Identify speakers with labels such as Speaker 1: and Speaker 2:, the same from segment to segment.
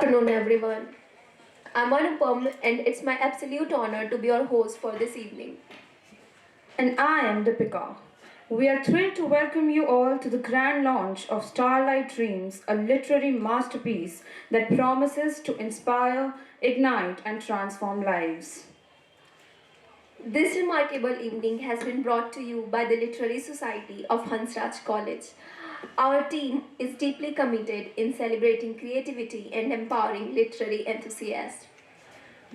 Speaker 1: afternoon, everyone. I'm Anupam, and it's my absolute honor to be your host for this evening.
Speaker 2: And I am Deepika. We are thrilled to welcome you all to the grand launch of Starlight Dreams, a literary masterpiece that promises to inspire, ignite, and transform lives.
Speaker 1: This remarkable evening has been brought to you by the Literary Society of Hansraj College. Our team is deeply committed in celebrating creativity and empowering literary enthusiasts.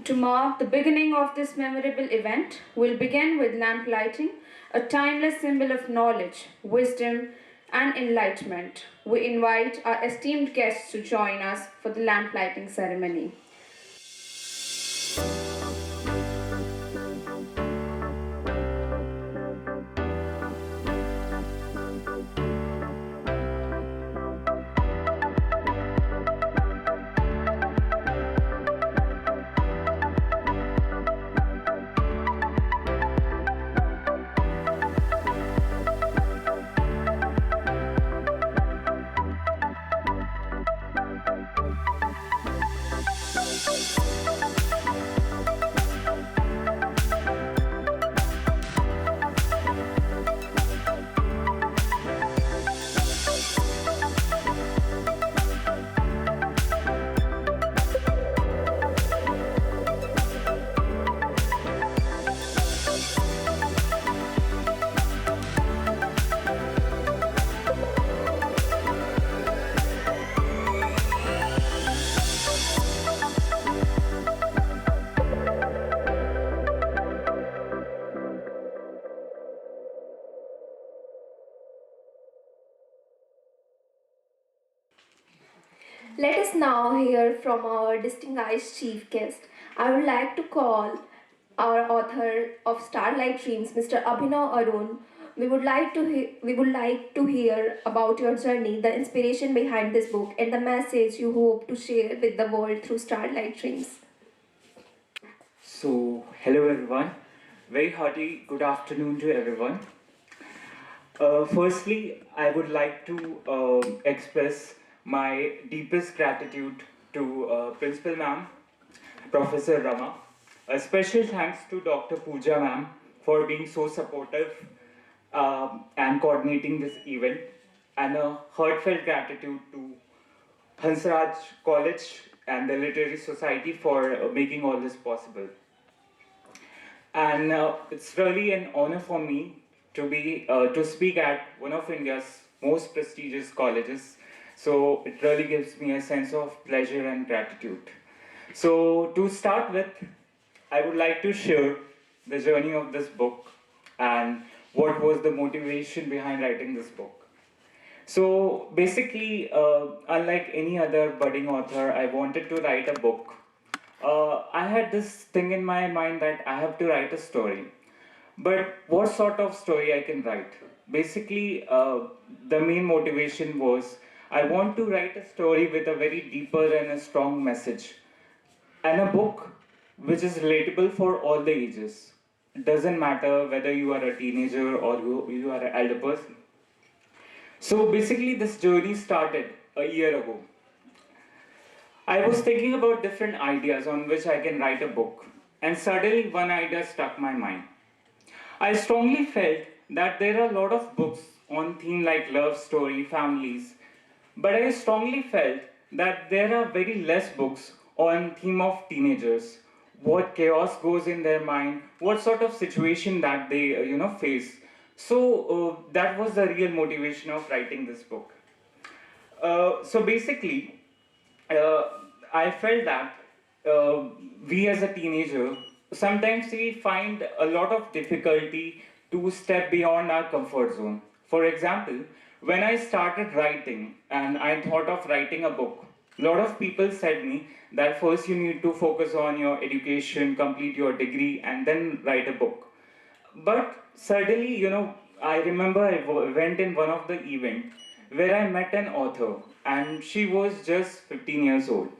Speaker 2: To mark the beginning of this memorable event, we'll begin with lamp lighting, a timeless symbol of knowledge, wisdom, and enlightenment. We invite our esteemed guests to join us for the lamp lighting ceremony.
Speaker 1: Let us now hear from our distinguished chief guest. I would like to call our author of Starlight Dreams, Mr. Abhinav Arun. We would like to hear about your journey, the inspiration behind this book, and the message you hope to share with the world through Starlight Dreams.
Speaker 3: Hello everyone. Very hearty good afternoon to everyone. Firstly, I would like to express my deepest gratitude to Principal Ma'am, Professor Rama. A special thanks to Dr. Pooja Ma'am for being so supportive and coordinating this event, and a heartfelt gratitude to Hansraj College and the Literary Society for making all this possible. And it's really an honor for me to speak at one of India's most prestigious colleges. So it really gives me a sense of pleasure and gratitude. So to start with, I would like to share the journey of this book and what was the motivation behind writing this book. So basically, unlike any other budding author, I wanted to write a book. I had this thing in my mind that I have to write a story. But what sort of story I can write? Basically, the main motivation was I want to write a story with a very deeper and a strong message, and a book which is relatable for all the ages. It doesn't matter whether you are a teenager or you are an elder person. So basically, this journey started a year ago. I was thinking about different ideas on which I can write a book, and suddenly one idea struck my mind. I strongly felt that there are a lot of books on theme like love story, families, but I strongly felt that there are very less books on theme of teenagers, what chaos goes in their mind, what sort of situation that they face. So that was the real motivation of writing this book. So basically, uh, I felt that uh, we as a teenager, sometimes we find a lot of difficulty to step beyond our comfort zone. For example, when I started writing and I thought of writing a book, a lot of people said me that first you need to focus on your education, complete your degree, and then write a book. But suddenly, I remember went in one of the event where I met an author, and she was just 15 years old.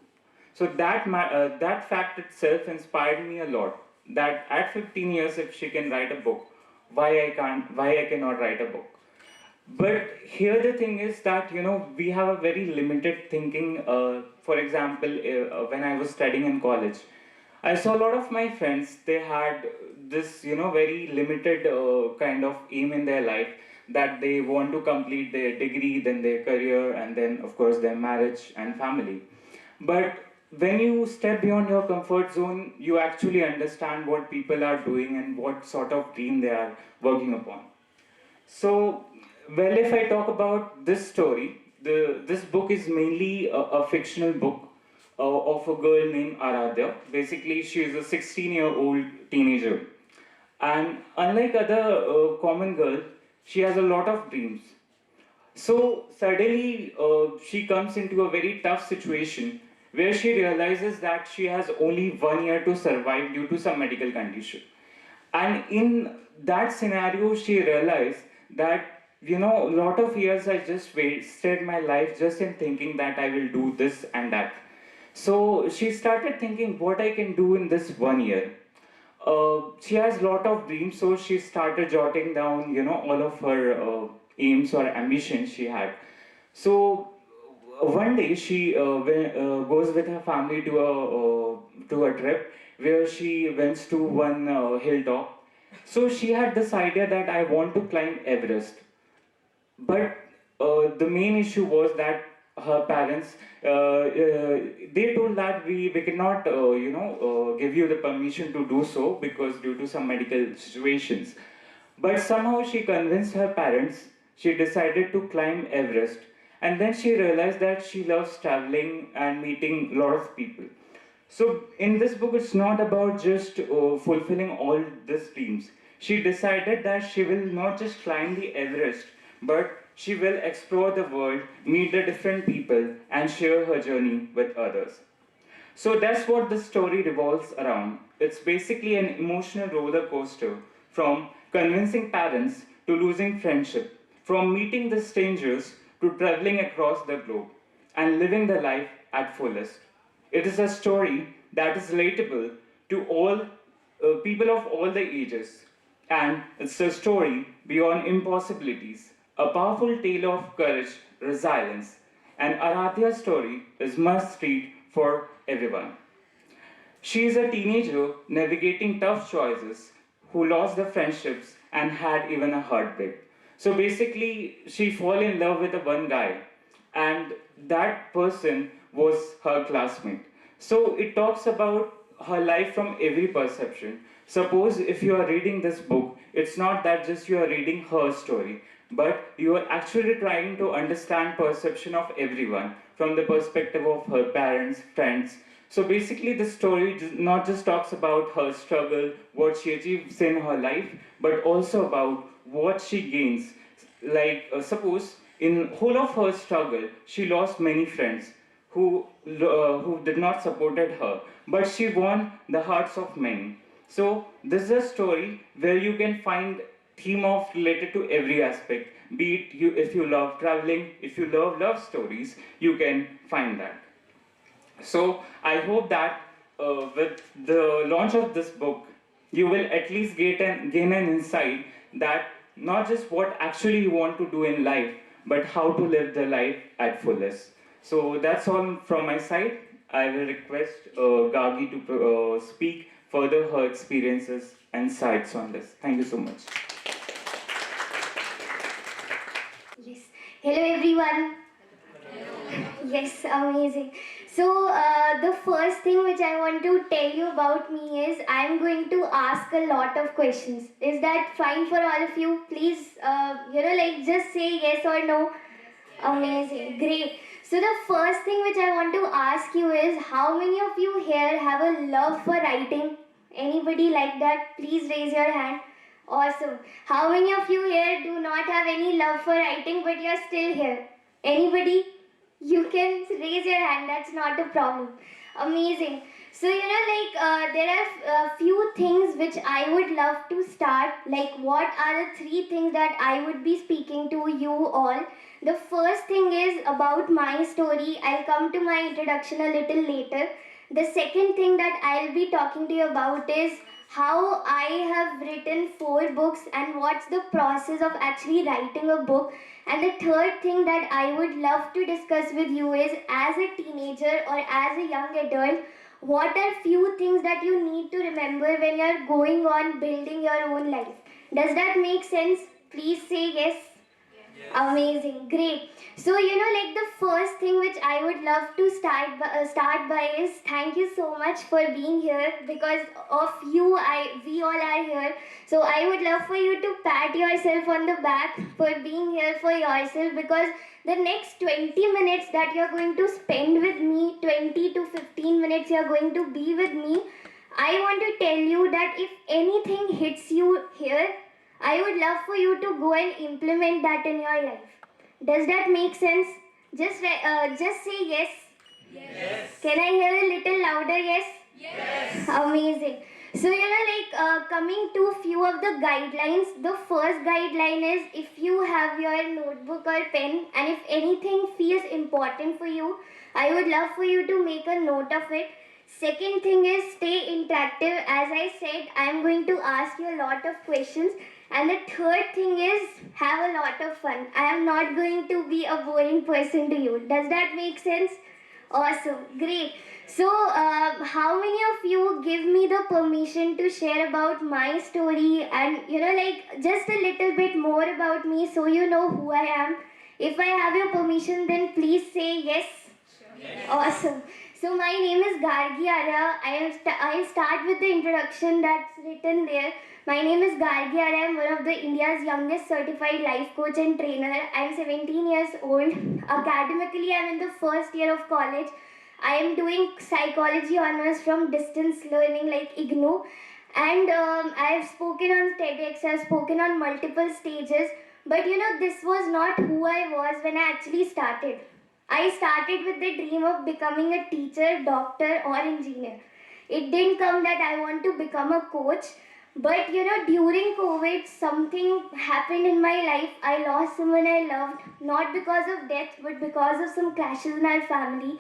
Speaker 3: So that fact itself inspired me a lot. That at 15 years, if she can write a book, why I cannot write a book? But here the thing is that we have a very limited thinking. For example, when I was studying in college, I saw a lot of my friends. They had this very limited kind of aim in their life, that they want to complete their degree, then their career, and then of course their marriage and family. But when you step beyond your comfort zone, you actually understand what people are doing and what sort of dream they are working upon. So, well, if I talk about this story, this book is mainly a fictional book of a girl named Aradhya. Basically, she is a 16-year-old teenager. And unlike other common girls, she has a lot of dreams. So suddenly, she comes into a very tough situation where she realizes that she has only 1 year to survive due to some medical condition. And in that scenario, she realized that, a lot of years I just wasted my life just in thinking that I will do this and that. So she started thinking what I can do in this 1 year. She has a lot of dreams, so she started jotting down, all of her aims or ambitions she had. So one day she goes with her family to a trip where she went to one hilltop. So she had this idea that I want to climb Everest. But the main issue was that her parents, they told that we cannot give you the permission to do so because due to some medical situations. But somehow she convinced her parents. She decided to climb Everest, and then she realized that she loves traveling and meeting a lot of people. So in this book, it's not about just fulfilling all these dreams. She decided that she will not just climb the Everest, but she will explore the world, meet the different people, and share her journey with others. So that's what the story revolves around. It's basically an emotional roller coaster, from convincing parents to losing friendship, from meeting the strangers to traveling across the globe and living the life at fullest. It is a story that is relatable to all people of all the ages, and it's a story beyond impossibilities, a powerful tale of courage, resilience, and Aradhya's story is must read for everyone. She is a teenager navigating tough choices who lost the friendships and had even a heartbreak. So basically, she fell in love with a one guy, and that person was her classmate. So it talks about her life from every perception. Suppose if you are reading this book, it's not that just you are reading her story, but you are actually trying to understand perception of everyone from the perspective of her parents, friends. So basically, the story not just talks about her struggle, what she achieves in her life, but also about what she gains. Like suppose in whole of her struggle, she lost many friends who did not supported her, but she won the hearts of many. So this is a story where you can find theme of related to every aspect. Be it you if you love traveling, if you love stories, you can find that. So I hope that with the launch of this book, you will at least gain an insight that not just what actually you want to do in life, but how to live the life at fullest. So that's all from my side. I will request Gagi to speak further her experiences and sights on this. Thank you so much.
Speaker 4: Yes. Hello everyone. Yes, amazing. So, the first thing which I want to tell you about me is I'm going to ask a lot of questions. Is that fine for all of you? Please, like just say yes or no. Amazing, great. So, the first thing which I want to ask you is how many of you here have a love for writing? Anybody like that? Please raise your hand. Awesome. How many of you here do not have any love for writing but you're still here? Anybody? You can raise your hand, that's not a problem. Amazing. So, there are a few things which I would love to start. Like, what are the three things that I would be speaking to you all? The first thing is about my story. I'll come to my introduction a little later. The second thing that I'll be talking to you about is how I have written 4 books and what's the process of actually writing a book. And the third thing that I would love to discuss with you is, as a teenager or as a young adult, what are few things that you need to remember when you're going on building your own life? Does that make sense? Please say yes. Amazing, great. So like the first thing which I would love to start by is thank you so much for being here. Because of you, we all are here. So I would love for you to pat yourself on the back for being here for yourself, because the next 20 minutes that you're going to spend with me, 20 to 15 minutes you're going to be with me, I want to tell you that if anything hits you here, I would love for you to go and implement that in your life. Does that make sense? Just say yes. Yes. Can I hear a little louder? Yes. Yes. Amazing. So coming to few of the guidelines. The first guideline is, if you have your notebook or pen, and if anything feels important for you, I would love for you to make a note of it. Second thing is, stay interactive. As I said, I am going to ask you a lot of questions. And the third thing is, have a lot of fun. I am not going to be a boring person to you. Does that make sense? Awesome, great. So, how many of you give me the permission to share about my story and just a little bit more about me, so you know who I am? If I have your permission, then please say yes. Yes. Awesome. So my name is Gargi Arya. I'll start with the introduction that's written there. My name is Gargi Arya. I'm one of the India's youngest certified life coach and trainer. I'm 17 years old. Academically, I'm in the first year of college. I am doing psychology honors from distance learning, like IGNOU. And I've spoken on TEDx, I've spoken on multiple stages. But this was not who I was when I actually started. I started with the dream of becoming a teacher, doctor, or engineer. It didn't come that I want to become a coach. But during COVID, something happened in my life. I lost someone I loved, not because of death, but because of some clashes in our family.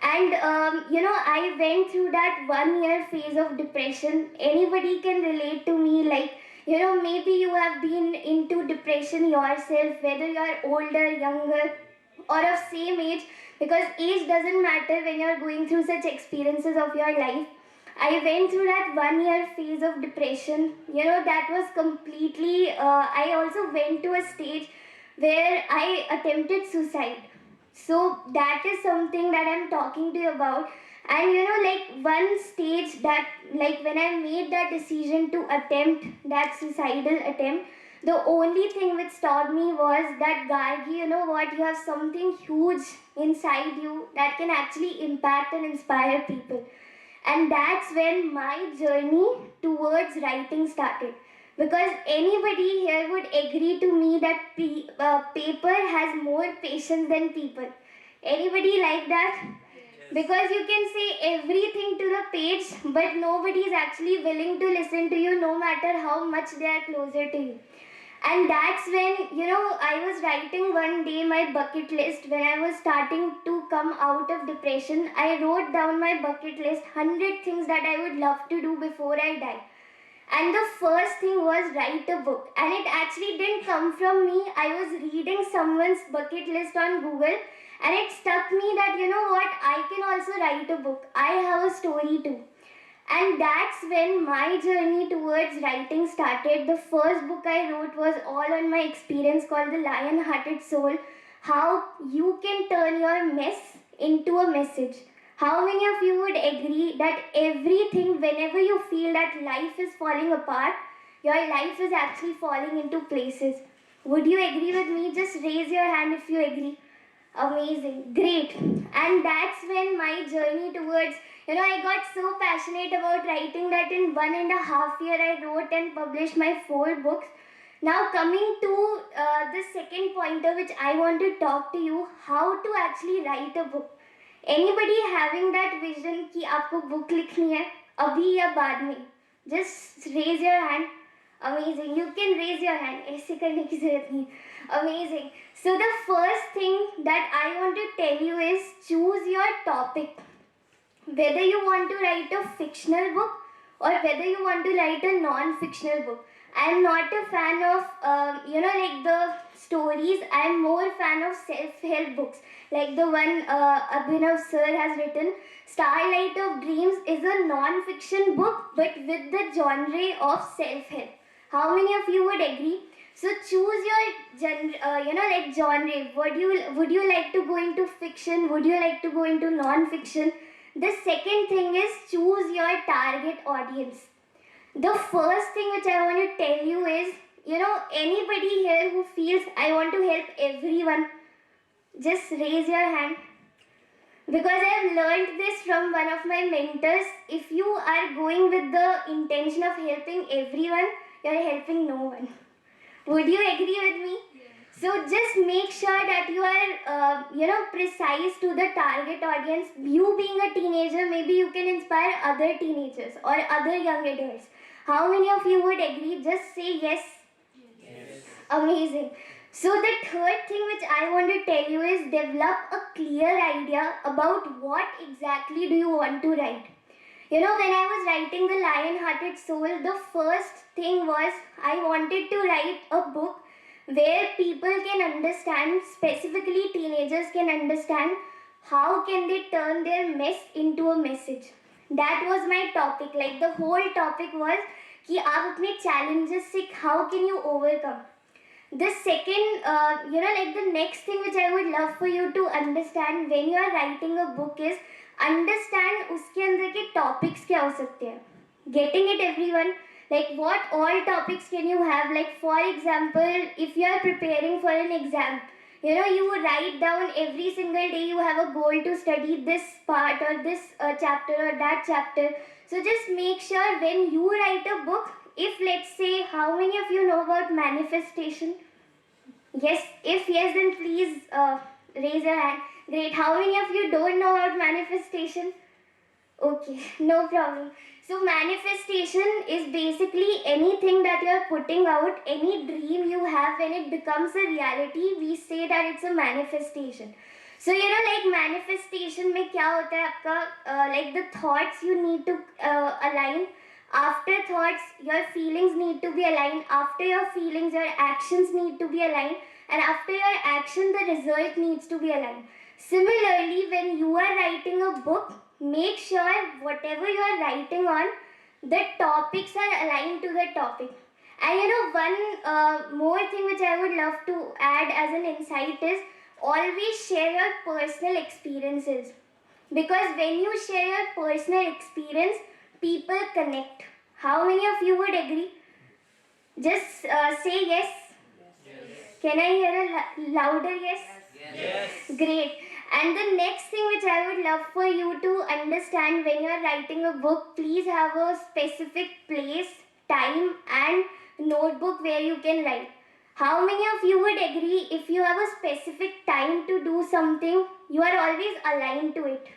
Speaker 4: And I went through that 1 year phase of depression. Anybody can relate to me, like, maybe you have been into depression yourself, whether you're older, younger, or of same age, because age doesn't matter when you're going through such experiences of your life. I went through that 1 year phase of depression. That was completely, I also went to a stage where I attempted suicide. So that is something that I'm talking to you about. And one stage that, like, when I made that decision to attempt that suicidal attempt, the only thing which stopped me was that, Gargi, you know what, you have something huge inside you that can actually impact and inspire people. And that's when my journey towards writing started. Because anybody here would agree to me that paper has more patience than people. Anybody like that? Yes. Because you can say everything to the page, but nobody is actually willing to listen to you, no matter how much they are closer to you. And that's when, I was writing one day my bucket list. When I was starting to come out of depression, I wrote down my bucket list, 100 things that I would love to do before I die. And the first thing was write a book. And it actually didn't come from me. I was reading someone's bucket list on Google, and it struck me that, I can also write a book. I have a story too. And that's when my journey towards writing started. The first book I wrote was all on my experience, called The Lion-Hearted Soul. How you can turn your mess into a message. How many of you would agree that everything, whenever you feel that life is falling apart, your life is actually falling into places? Would you agree with me? Just raise your hand if you agree. Amazing, great. And that's when my journey towards, I got so passionate about writing that in 1.5 years I wrote and published my 4 books. Now coming to the second pointer which I want to talk to you, how to actually write a book. Anybody having that vision कि आपको book लिखनी है अभी या बाद में? Just raise your hand. Amazing. You can raise your hand. ऐसे करने की ज़रूरत नहीं. Amazing. So the first thing that I want to tell you is, choose your topic. Whether you want to write a fictional book or whether you want to write a non-fictional book. I'm not a fan of like the stories. I'm more fan of self-help books, like the one Abhinav sir has written. Starlight of Dreams is a non-fiction book, but with the genre of self-help. How many of you would agree? So choose your genre. Would you like to go into fiction? Would you like to go into non-fiction? The second thing is choose your target audience. The first thing which I want to tell you is, anybody here who feels I want to help everyone, just raise your hand. Because I have learned this from one of my mentors. If you are going with the intention of helping everyone, you are helping no one. Would you agree with me? So just make sure that you are, precise to the target audience. You being a teenager, maybe you can inspire other teenagers or other young adults. How many of you would agree? Just say yes. Yes. Amazing. So the third thing which I want to tell you is develop a clear idea about what exactly do you want to write. When I was writing The Lion-Hearted Soul, the first thing was I wanted to write a book where people can understand, specifically teenagers can understand, how can they turn their mess into a message. That was my topic. Like the whole topic was कि आप अपने challenges से how can you overcome. The second, the next thing which I would love for you to understand when you are writing a book is understand उसके अंदर के topics क्या हो सकते हैं. Getting it, everyone? Like what all topics can you have? Like for example, if you are preparing for an exam, you write down every single day you have a goal to study this part or this chapter or that chapter. So just make sure when you write a book, if let's say, how many of you know about manifestation? Yes, if yes, then please raise your hand. Great. How many of you don't know about manifestation? Okay, no problem. So manifestation is basically anything that you are putting out, any dream you have, when it becomes a reality, we say that it's a manifestation. So like manifestation में क्या होता है आपका, like the thoughts you need to align. After thoughts, your feelings need to be aligned. After your feelings, your actions need to be aligned. And after your action, the result needs to be aligned. Similarly, when you are writing a book, make sure whatever you are writing on, the topics are aligned to the topic. And one more thing which I would love to add as an insight is always share your personal experiences. Because when you share your personal experience, people connect. How many of you would agree? Just say yes. Yes. Can I hear a louder yes? Yes. Great. And the next thing which I would love for you to understand when you are writing a book, please have a specific place, time and notebook where you can write. How many of you would agree if you have a specific time to do something, you are always aligned to it?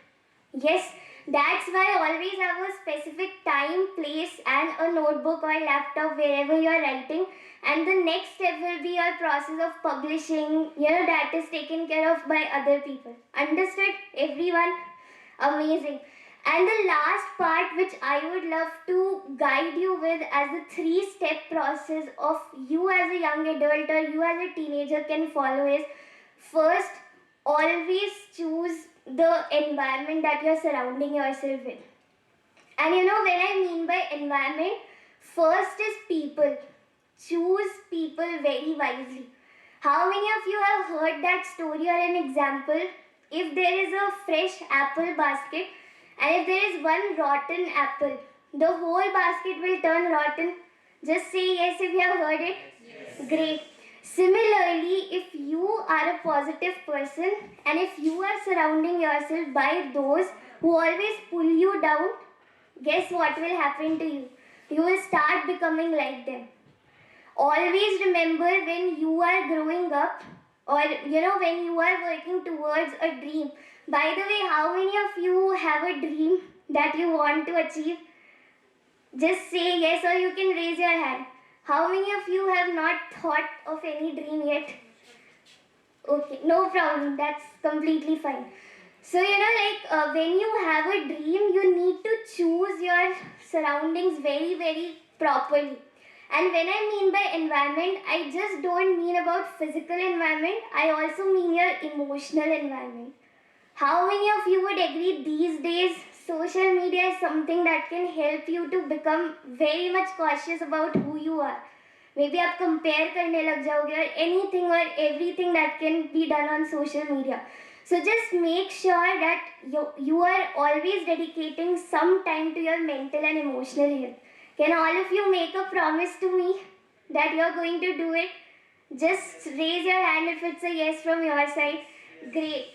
Speaker 4: Yes, that's why always have a specific time, place and a notebook or laptop wherever you are writing. And the next step will be your process of publishing, that is taken care of by other people. Understood, everyone? Amazing. And the last part which I would love to guide you with as a 3-step process of you as a young adult or you as a teenager can follow is, first, always choose the environment that you're surrounding yourself with. And when I mean by environment, first is people. Choose people very wisely. How many of you have heard that story or an example? If there is a fresh apple basket and if there is one rotten apple, the whole basket will turn rotten. Just say yes if you have heard it. Yes. Great. Similarly, if you are a positive person and if you are surrounding yourself by those who always pull you down, guess what will happen to you? You will start becoming like them. Always remember when you are growing up or when you are working towards a dream. By the way, how many of you have a dream that you want to achieve? Just say yes or you can raise your hand. How many of you have not thought of any dream yet? Okay, no problem. That's completely fine. So, when you have a dream, you need to choose your surroundings very, very properly. And when I mean by environment, I just don't mean about physical environment, I also mean your emotional environment. How many of you would agree these days social media is something that can help you to become very much cautious about who you are? Maybe आप compare करने लग जाओगे or anything or everything that can be done on social media. So just make sure that you are always dedicating some time to your mental and emotional health. Can all of you make a promise to me that you are going to do it? Just raise your hand if it's a yes from your side. Great.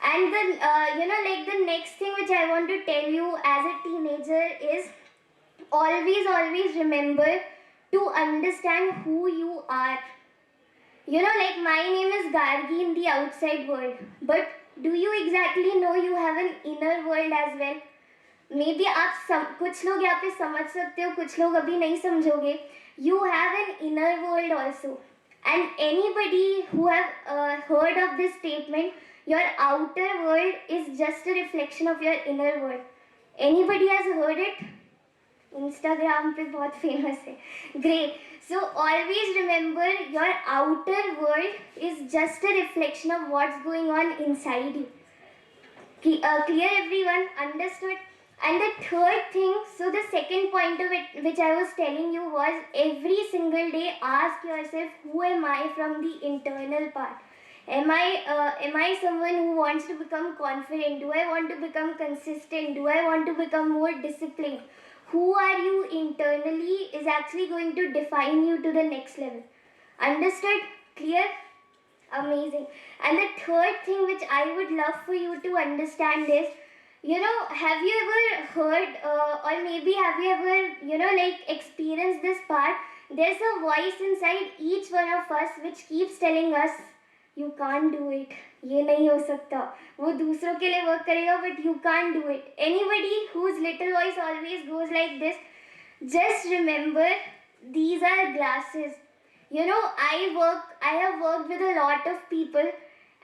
Speaker 4: And the next thing which I want to tell you as a teenager is always remember to understand who you are. My name is Gargi in the outside world, but do you exactly know you have an inner world as well? May be आप कुछ लोग यहाँ पे समझ सकते हो, कुछ लोग अभी नहीं समझोगे. You have an inner world also, and anybody who have heard of this statement, your outer world is just a reflection of your inner world. Anybody has heard it? Instagram पे बहुत famous है. Great. So always remember your outer world is just a reflection of what's going on inside you. Clear everyone? Understood? And the third thing, so the second point of it which I was telling you was every single day ask yourself, who am I from the internal part? Am I someone who wants to become confident? Do I want to become consistent? Do I want to become more disciplined? Who are you internally is actually going to define you to the next level. Understood? Clear? Amazing. And the third thing which I would love for you to understand is, have you ever heard or maybe have you ever, experienced this part? There's a voice inside each one of us which keeps telling us, you can't do it. ये नहीं हो सकता. वो दूसरों के लिए work करेगा, but you can't do it. Anybody whose little voice always goes like this, just remember, these are glasses. I have worked with a lot of people,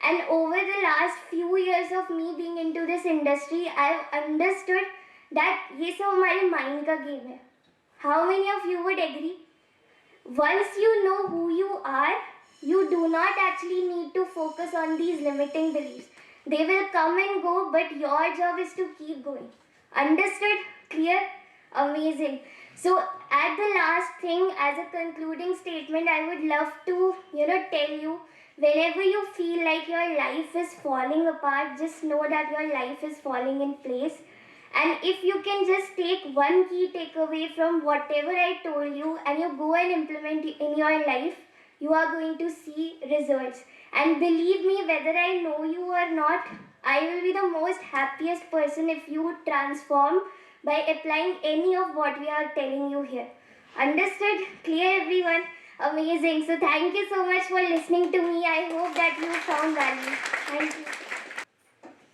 Speaker 4: and over the last few years of me being into this industry, I have understood that ये सब हमारे mind का game है. How many of you would agree? Once you know who you are, you do not actually need to focus on these limiting beliefs. They will come and go, but your job is to keep going. Understood? Clear? Amazing. So at the last thing, as a concluding statement, I would love to, tell you, whenever you feel like your life is falling apart, just know that your life is falling in place. And if you can just take one key takeaway from whatever I told you and you go and implement it in your life, you are going to see results. And believe me, whether I know you or not, I will be the most happiest person if you transform by applying any of what we are telling you here. Understood? Clear, everyone? Amazing. So thank you so much for listening to me. I hope that you found value. Thank you.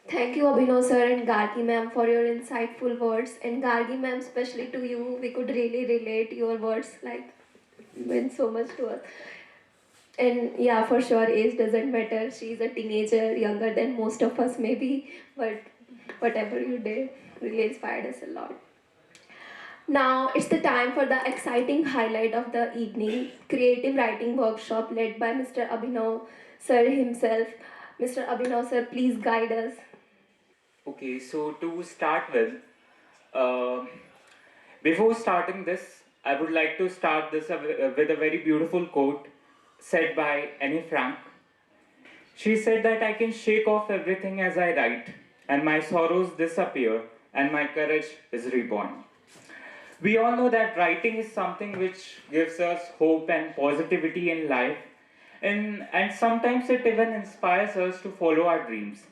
Speaker 1: Thank you, Abhinav sir and Gargi ma'am, for your insightful words. And Gargi ma'am, especially to you, we could really relate your words, meant so much to us. And yeah, for sure, age doesn't matter. She's a teenager, younger than most of us maybe, but whatever you did really inspired us a lot. Now it's the time for the exciting highlight of the evening, creative writing workshop led by Mr. Abhinav sir himself. Mr. Abhinav sir, please guide us.
Speaker 3: Okay, so to start with, uh, before starting this, I would like to start this with a very beautiful quote said by Anne Frank. She said that I can shake off everything as I write, and my sorrows disappear, and my courage is reborn. We all know that writing is something which gives us hope and positivity in life, and sometimes it even inspires us to follow our dreams.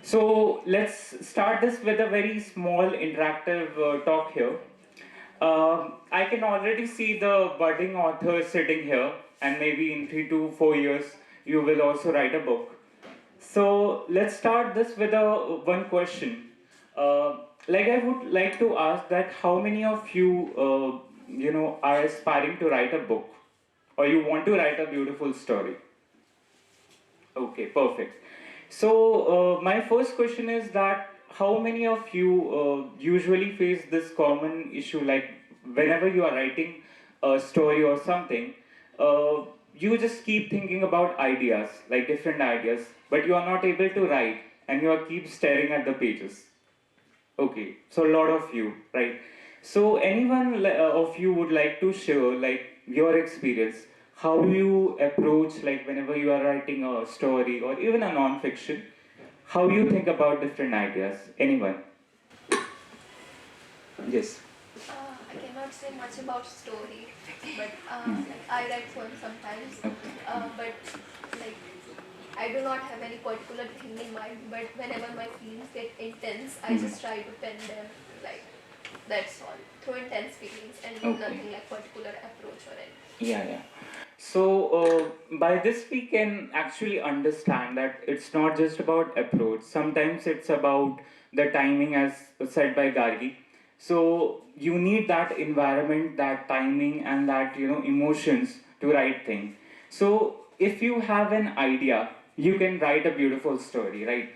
Speaker 3: So let's start this with a very small interactive talk here. I can already see the budding author sitting here, and maybe in 3 to 4 years, you will also write a book. So let's start this with one question. I would like to ask that how many of you, are aspiring to write a book, or you want to write a beautiful story? Okay, perfect. So my first question is that how many of you usually face this common issue, like whenever you are writing a story or something, uh, you just keep thinking about ideas, like different ideas, but you are not able to write and you are keep staring at the pages. Okay, so a lot of you, right? So anyone of you would like to share like your experience, how you approach like whenever you are writing a story or even a non-fiction, how you think about different ideas? Anyone? Yes.
Speaker 1: I cannot say much about story, but like I write poems sometimes. But like I do not have any particular thing in mind. But whenever my feelings get intense, I just try to pen them. Like that's all. Through intense feelings and
Speaker 3: Okay.
Speaker 1: nothing like particular approach or anything.
Speaker 3: Yeah, yeah. So by this we can actually understand that it's not just about approach. Sometimes it's about the timing, as said by Gargi. So you need that environment, that timing, and that emotions to write things. So if you have an idea, you can write a beautiful story, right?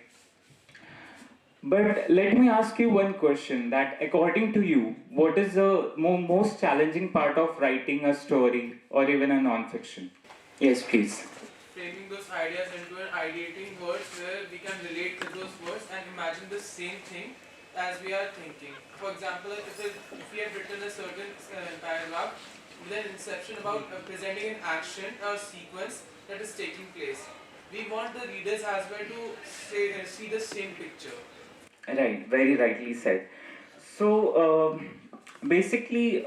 Speaker 3: But let me ask you one question that according to you, what is the most challenging part of writing a story or even a non-fiction? Yes, please.
Speaker 5: Framing those ideas into an ideating words where we can relate to those words and imagine the same thing as we are thinking. For example, if we have written a certain paragraph with an inception about presenting an action or sequence that is taking place, we want the readers as well to see the same picture.
Speaker 3: Right, very rightly said. So, basically,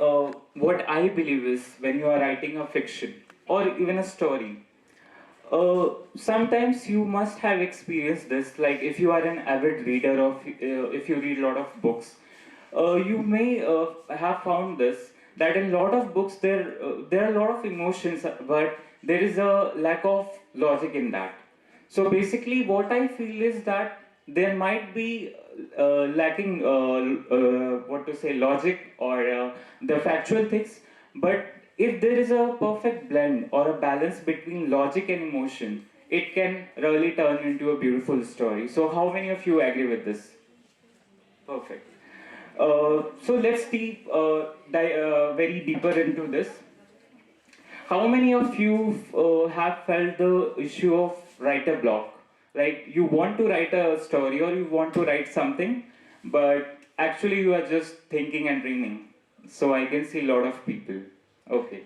Speaker 3: what I believe is when you are writing a fiction or even a story, sometimes you must have experienced this. Like, if you are an avid reader of, if you read a lot of books, you may have found this that in a lot of books there are a lot of emotions, but there is a lack of logic in that. So basically, what I feel is that there might be lacking what to say logic or the factual things, but if there is a perfect blend or a balance between logic and emotion, it can really turn into a beautiful story. So how many of you agree with this? Perfect. So let's very deeper into this. How many of you have felt the issue of writer block? Like you want to write a story or you want to write something, but actually you are just thinking and dreaming. So I can see a lot of people. Okay.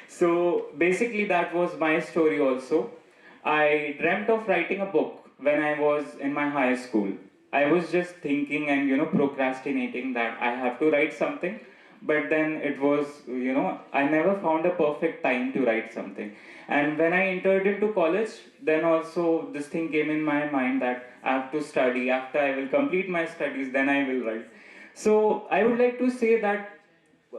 Speaker 3: So basically that was my story also. I dreamt of writing a book when I was in my high school. I was just thinking and procrastinating that I have to write something, but then it was I never found a perfect time to write something. And when I entered into college, then also this thing came in my mind that I have to study. After I will complete my studies, then I will write. So I would like to say that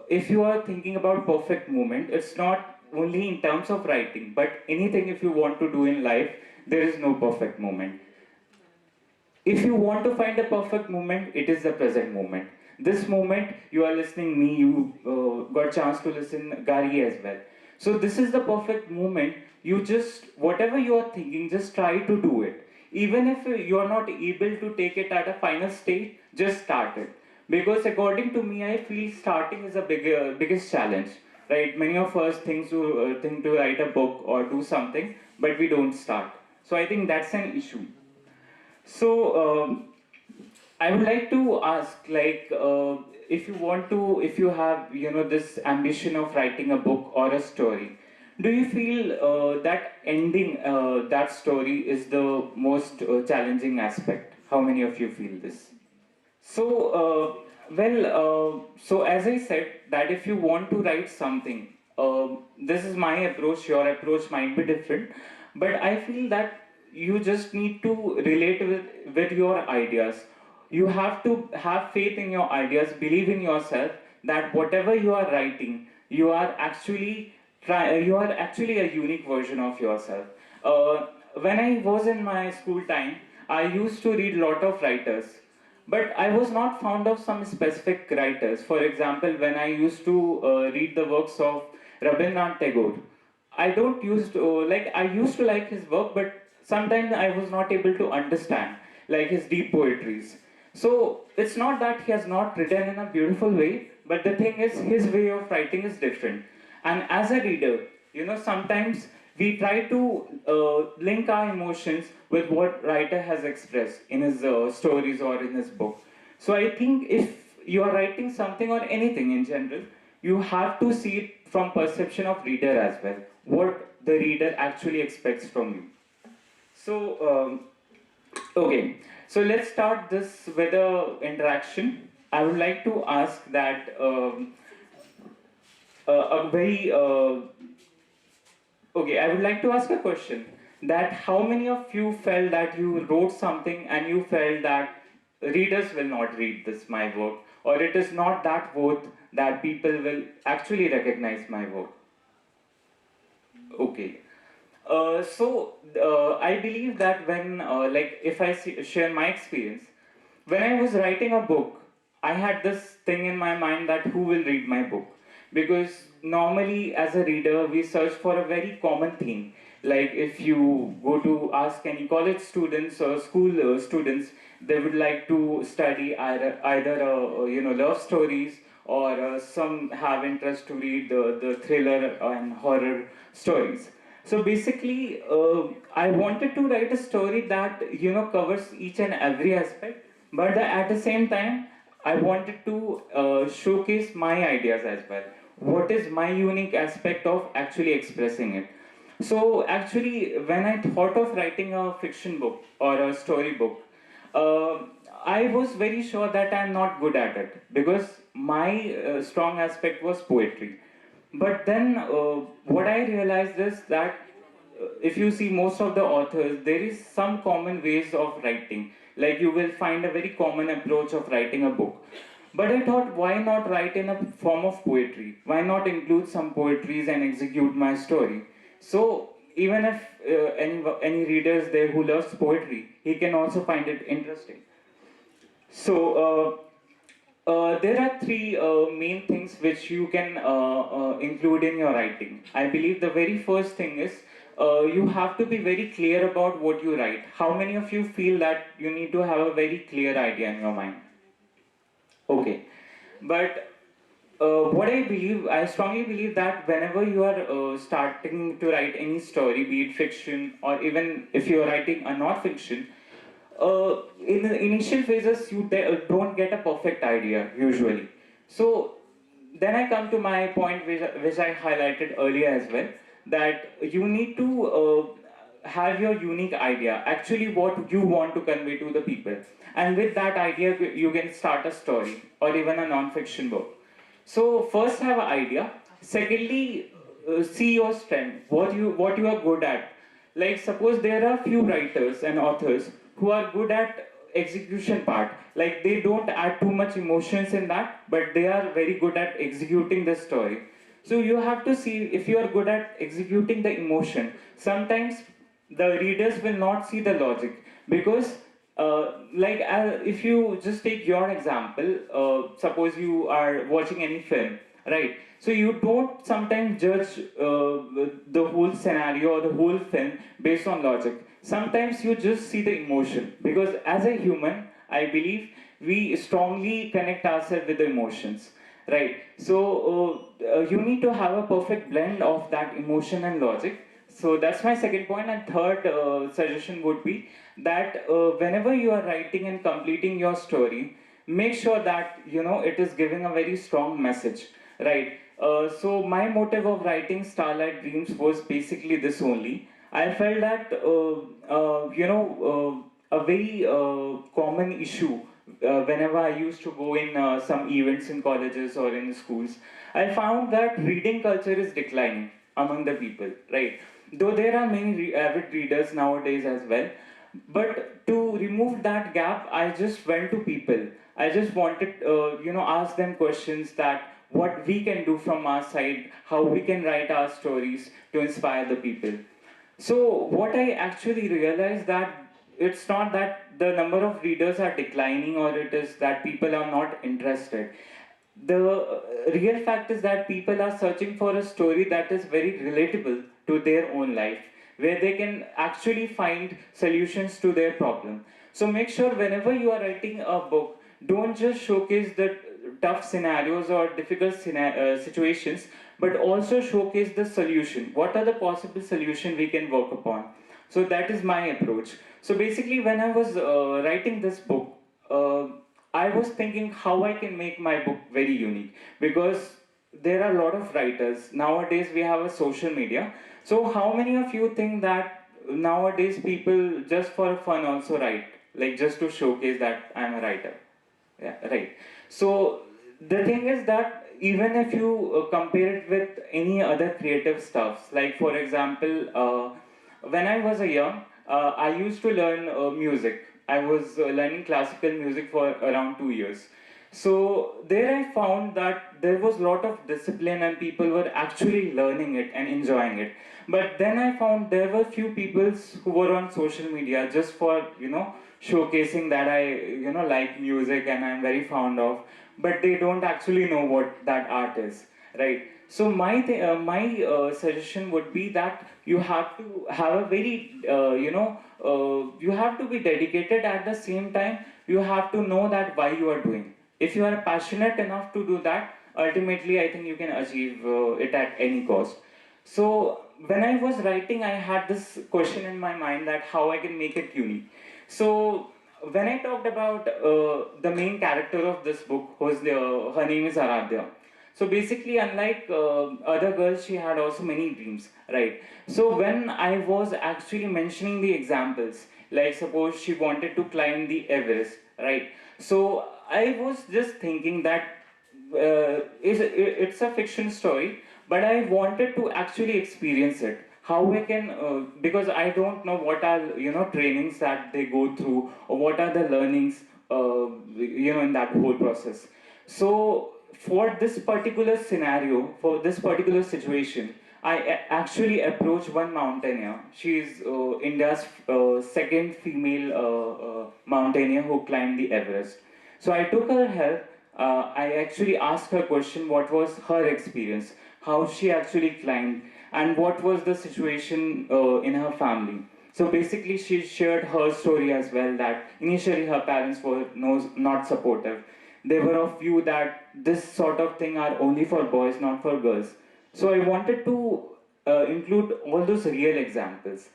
Speaker 3: if you are thinking about perfect moment, it's not only in terms of writing, but anything if you want to do in life, there is no perfect moment. If you want to find a perfect moment, it is the present moment. This moment you are listening me, you got chance to listen Gary as well. So this is the perfect moment. You just whatever you are thinking, just try to do it. Even if you are not able to take it at a final stage, just start it. Because according to me, I feel starting is a biggest challenge. Right? Many of us think to write a book or do something, but we don't start. So I think that's an issue. So I would like to ask, like, if you have, this ambition of writing a book or a story, do you feel that ending that story is the most challenging aspect? How many of you feel this? So, so as I said, that if you want to write something, this is my approach, your approach might be different, but I feel that you just need to relate with your ideas. You have to have faith in your ideas, believe in yourself that whatever you are writing, you are actually a unique version of yourself. When I was in my school time, I used to read a lot of writers, but I was not fond of some specific writers. For example, when I used to read the works of Rabindranath Tagore, I don't used to, like I used to like his work, but sometimes I was not able to understand like his deep poetries. So it's not that he has not written in a beautiful way, but the thing is his way of writing is different. And as a reader, sometimes we try to link our emotions with what writer has expressed in his stories or in his book. So I think if you are writing something or anything in general, you have to see it from perception of reader as well, what the reader actually expects from you. So okay, so let's start this with a interaction. I would like to ask that a very okay. I would like to ask a question. That how many of you felt that you wrote something and you felt that readers will not read this my work, or it is not that worth that people will actually recognize my work? Okay. I believe that when, like, if share my experience, when I was writing a book, I had this thing in my mind that who will read my book? Because normally, as a reader, we search for a very common theme. Like, if you go to ask any college students or school students, they would like to study either love stories, or some have interest to read the thriller and horror stories. So basically, I wanted to write a story that covers each and every aspect, but at the same time, I wanted to showcase my ideas as well. What is my unique aspect of actually expressing it? So actually, when I thought of writing a fiction book or a story book, uh, I was very sure that I'm not good at it because my strong aspect was poetry. But then, what I realized is that if you see most of the authors, there is some common ways of writing. Like you will find a very common approach of writing a book. But I thought, why not write in a form of poetry? Why not include some poetries and execute my story? So even if any readers there who loves poetry, he can also find it interesting. So there are three main things which you can include in your writing. I believe the very first thing is you have to be very clear about what you write. How many of you feel that you need to have a very clear idea in your mind? Okay, but I strongly believe that whenever you are starting to write any story, be it fiction or even if you are writing a non-fiction, in the initial phases you don't get a perfect idea usually. So then I come to my point which I highlighted earlier as well, that you need to have your unique idea, actually what you want to convey to the people, and with that idea you can start a story or even a non-fiction book. So first have an idea. Secondly, see your strength, what you are good at. Like suppose there are few writers and authors who are good at execution part. Like they don't add too much emotions in that, but they are very good at executing the story. So you have to see if you are good at executing the emotion. Sometimes the readers will not see the logic because if you just take your example, suppose you are watching any film, right? So you don't sometimes judge the whole scenario or the whole film based on logic. Sometimes you just see the emotion because as a human, I believe we strongly connect ourselves with the emotions, right? So you need to have a perfect blend of that emotion and logic. So that's my second point. And third suggestion would be that whenever you are writing and completing your story, make sure that it is giving a very strong message, right? So my motive of writing Starlight Dreams was basically this only. I felt that a very common issue whenever I used to go in some events in colleges or in schools, I found that reading culture is declining among the people, right? Though there are many avid readers nowadays as well, but to remove that gap, I just went to people. I just wanted, ask them questions that what we can do from our side, how we can write our stories to inspire the people. So what I actually realized that it's not that the number of readers are declining or it is that people are not interested. The real fact is that people are searching for a story that is very relatable to their own life, where they can actually find solutions to their problem. So make sure whenever you are writing a book, don't just showcase the tough scenarios or difficult situations, but also showcase the solution. What are the possible solutions we can work upon? So that is my approach. So basically, when I was writing this book, uh, I was thinking how I can make my book very unique, because there are a lot of writers nowadays. We have a social media. So how many of you think that nowadays people just for fun also write, like just to showcase that I'm a writer? Yeah, right. So the thing is that even if you compare it with any other creative stuffs, like for example, when I was a young, I used to learn music. I was learning classical music for around 2 years. So there I found that there was a lot of discipline and people were actually learning it and enjoying it. But then I found there were few people who were on social media just for, showcasing that I, like music and I'm very fond of, but they don't actually know what that art is, right? So my suggestion would be that you have to have a very, you have to be dedicated. At the same time, you have to know that why you are doing. If you are passionate enough to do that, ultimately I think you can achieve it at any cost. So when I was writing, I had this question in my mind that how I can make it unique. So when I talked about the main character of this book, her name is Aradhya. So basically, unlike other girls, she had also many dreams, right? So when I was actually mentioning the examples, like suppose she wanted to climb the Everest, right? So I was just thinking that it's a fiction story, but I wanted to actually experience it. How I can, because I don't know what are trainings that they go through, or what are the learnings, in that whole process. So for this particular scenario, for this particular situation, I actually approached one mountaineer. She is India's second female mountaineer who climbed the Everest. So I took her help. I actually asked her question, what was her experience, how she actually climbed, and what was the situation in her family. So basically, she shared her story as well, that initially her parents were not supportive. They were of view that this sort of thing are only for boys, not for girls. So I wanted to include all those real examples.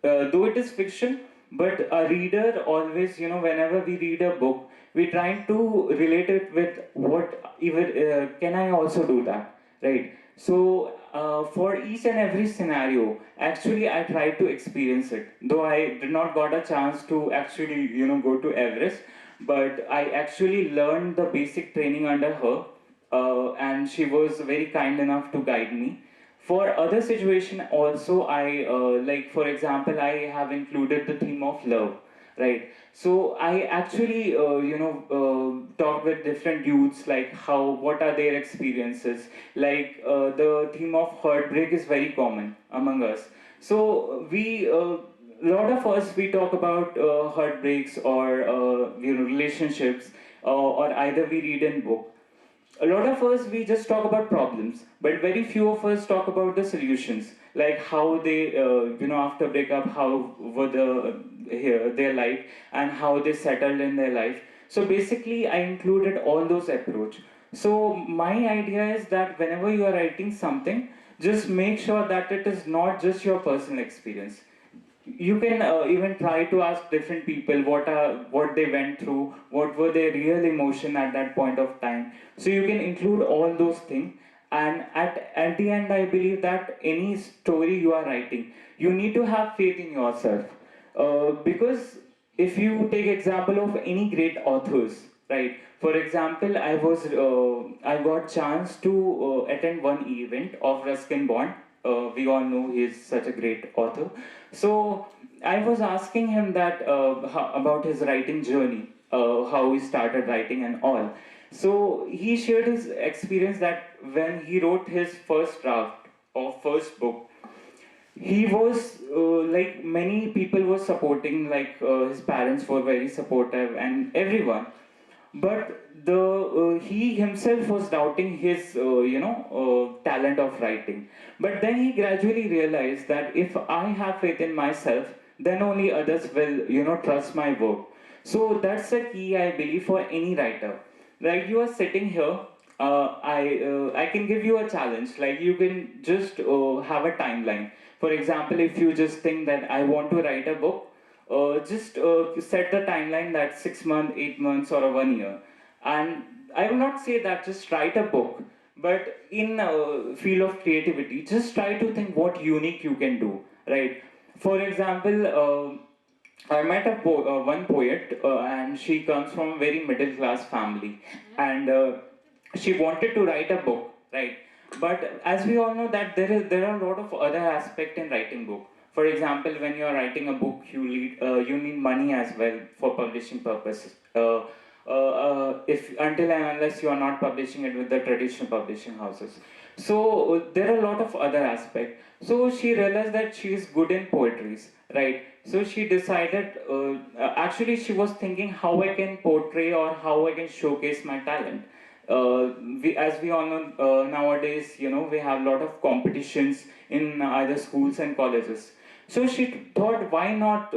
Speaker 3: Though it is fiction, but a reader always, whenever we read a book, we try to relate it with what even can I also do that, right? So for each and every scenario, actually I tried to experience it. Though I did not got a chance to actually, go to Everest, but I actually learned the basic training under her, and she was very kind enough to guide me. For other situation also, I like for example, I have included the theme of love, right? So I actually talked with different youths, like how what are their experiences. Like the theme of heartbreak is very common among us. So we lot of us, we talk about heartbreaks or relationships, or either we read in book. A lot of us, we just talk about problems, but very few of us talk about the solutions, like how they after breakup, how were their life, and how they settled in their life. So basically I included all those approach. So my idea is that whenever you are writing something, just make sure that it is not just your personal experience. You can even try to ask different people what they went through, what were their real emotion at that point of time. So you can include all those things, and at the end, I believe that any story you are writing, you need to have faith in yourself, because if you take example of any great authors, right? For example, I got chance to attend one event of Ruskin Bond. We all know he is such a great author. So I was asking him that about his writing journey, how he started writing and all. So he shared his experience that when he wrote his first draft of first book, he was like many people were supporting, like his parents were very supportive and everyone, but the he himself was doubting his talent of writing. But then he gradually realized that if I have faith in myself, then only others will trust my work. So that's the key, I believe, for any writer. Like you are sitting here, I can give you a challenge. Like you can just have a timeline. For example, if you just think that I want to write a book, just set the timeline that 6 months, 8 months, or a 1 year. And I will not say that just write a book, but in field of creativity, just try to think what unique you can do, right? For example, I met one poet, and she comes from a very middle class family, and she wanted to write a book, right? But as we all know that there are a lot of other aspects in writing book. For example, when you are writing a book, you need money as well for publishing purposes. If until and unless you are not publishing it with the traditional publishing houses, so there are a lot of other aspects. So she realized that she is good in poetries, right? So she decided, actually she was thinking how I can portray or how I can showcase my talent. As we all know, nowadays, we have a lot of competitions in either schools and colleges. So she thought, why not,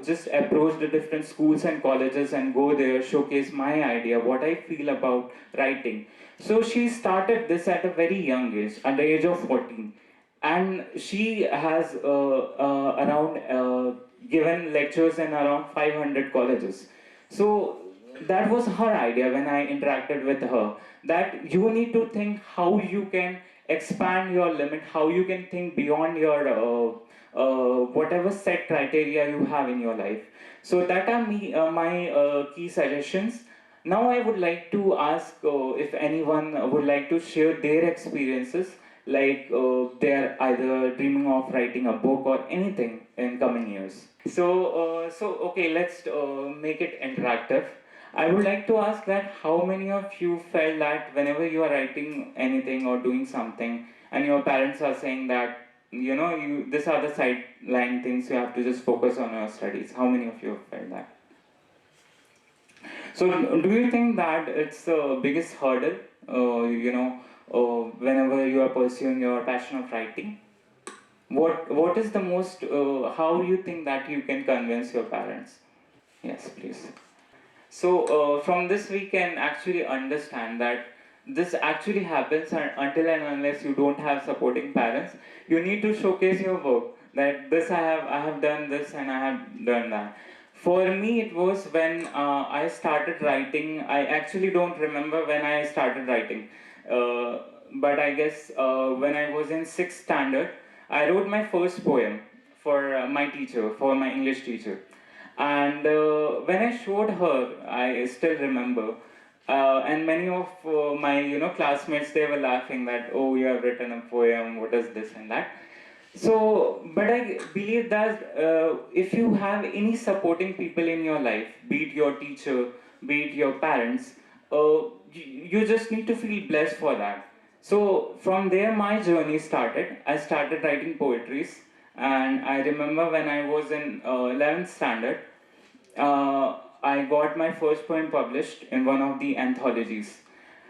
Speaker 3: just approach the different schools and colleges and go there, showcase my idea, what I feel about writing. So she started this at a very young age, at the age of 14, and she has around given lectures in around 500 colleges. So that was her idea when I interacted with her, that you need to think how you can expand your limit, how you can think beyond your whatever set criteria you have in your life. So that are my key suggestions. Now I would like to ask if anyone would like to share their experiences, like they're either dreaming of writing a book or anything in coming years. So okay, let's make it interactive. I would like to ask that how many of you felt that whenever you are writing anything or doing something, and your parents are saying that you these are the sideline things, you have to just focus on your studies. How many of you have felt that? So do you think that it's the biggest hurdle, whenever you are pursuing your passion of writing? What is the most? How you think that you can convince your parents? Yes, please. So from this we can actually understand that this actually happens until and unless you don't have supporting parents. You need to showcase your work, that this I have done this and I have done that. For me, it was when I started writing. I actually don't remember when I started writing, uh, but I guess when I was in sixth standard, I wrote my first poem for my teacher, for my English teacher. And when I showed her, I still remember. And many of my classmates, they were laughing that, oh, you have written a poem, what is this and that. So, but I believe that if you have any supporting people in your life, be it your teacher, be it your parents, you just need to feel blessed for that. So from there my journey started. I started writing poetries, and I remember when I was in 11th standard, I got my first poem published in one of the anthologies.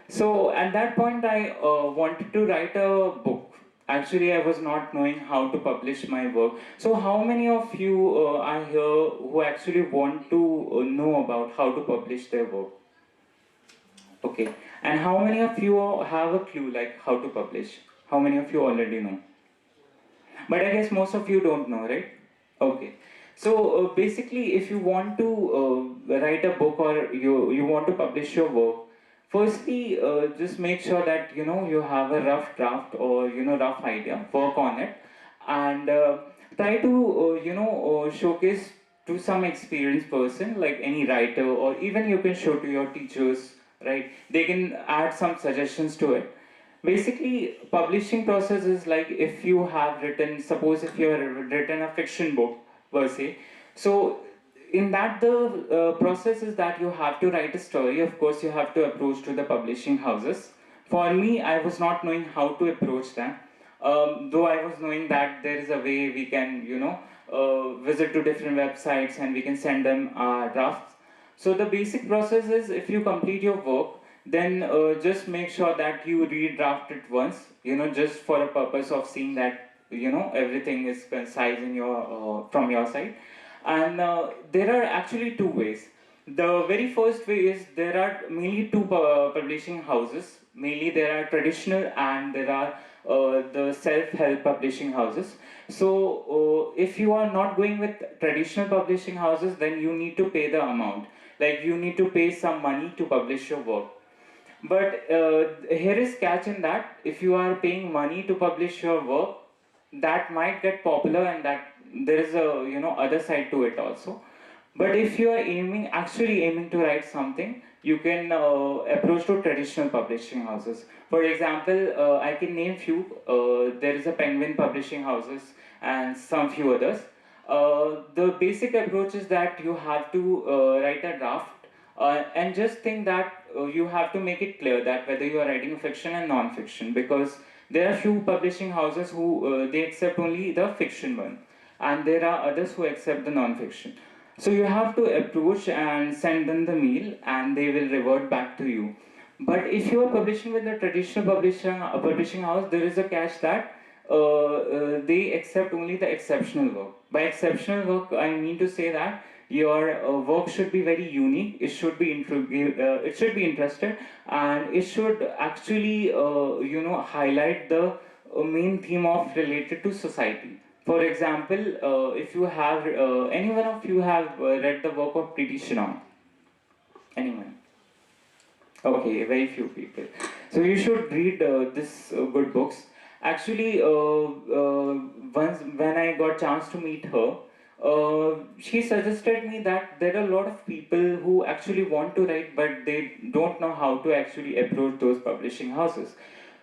Speaker 3: So at that point, I wanted to write a book. Actually, I was not knowing how to publish my work. So, how many of you are here who actually want to know about how to publish their work? Okay. And how many of you have a clue like how to publish? How many of you already know? But I guess most of you don't know, right? Okay. So basically, if you want to write a book, or you want to publish your work, firstly, just make sure that you have a rough draft, or rough idea. Work on it, and try to showcase to some experienced person, like any writer, or even you can show to your teachers. Right? They can add some suggestions to it. Basically, publishing process is like, if you have written, suppose if you have written a fiction book per se, so in that the process is that you have to write a story. Of course, you have to approach to the publishing houses. For me, I was not knowing how to approach them, though I was knowing that there is a way we can visit to different websites and we can send them drafts. So the basic process is, if you complete your work, then just make sure that you redraft it once, just for the purpose of seeing that everything is concise in your from your side. And there are actually two ways. The very first way is there are mainly two publishing houses. Mainly there are traditional and there are the self-help publishing houses. So if you are not going with traditional publishing houses, then you need to pay the amount. Like you need to pay some money to publish your work. But here is catch in that if you are paying money to publish your work, that might get popular, and that there is a other side to it also. But if you are actually aiming to write something, you can approach to traditional publishing houses. For example, I can name few. There is a Penguin Publishing Houses and some few others. The basic approach is that you have to write a draft, and just think that you have to make it clear that whether you are writing fiction and non-fiction, because there are few publishing houses who they accept only the fiction one, and there are others who accept the non-fiction. So you have to approach and send them the mail, and they will revert back to you. But if you are publishing with a traditional publishing house, there is a catch that they accept only the exceptional work. By exceptional work, I mean to say that your work should be very unique. It should be it should be interested, and it should actually highlight the main theme of related to society. For example, if you have any one of you have read the work of Pretty Shinong? Anyone? Okay, very few people. So you should read this good books. Actually, once when I got chance to meet her, she suggested me that there are a lot of people who actually want to write, but they don't know how to actually approach those publishing houses.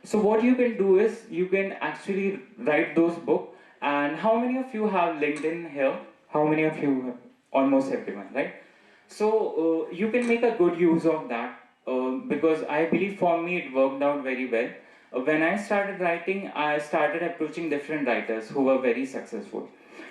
Speaker 3: So what you can do is you can actually write those books. And how many of you have LinkedIn here? How many of you? Almost everyone, right? So you can make a good use of that, because I believe for me it worked out very well. When I started writing, I started approaching different writers who were very successful.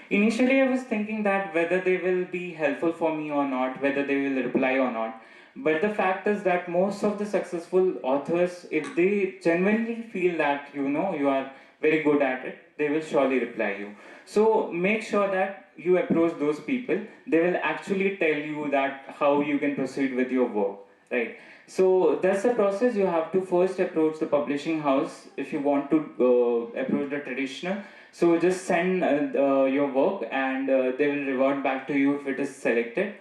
Speaker 3: Initially, I was thinking that whether they will be helpful for me or not, whether they will reply or not. But the fact is that most of the successful authors, if they genuinely feel that you are very good at it, they will surely reply you. So make sure that you approach those people. They will actually tell you that how you can proceed with your work, right? So that's the process. You have to first approach the publishing house if you want to approach the traditional. So just send your work, and they will revert back to you if it is selected.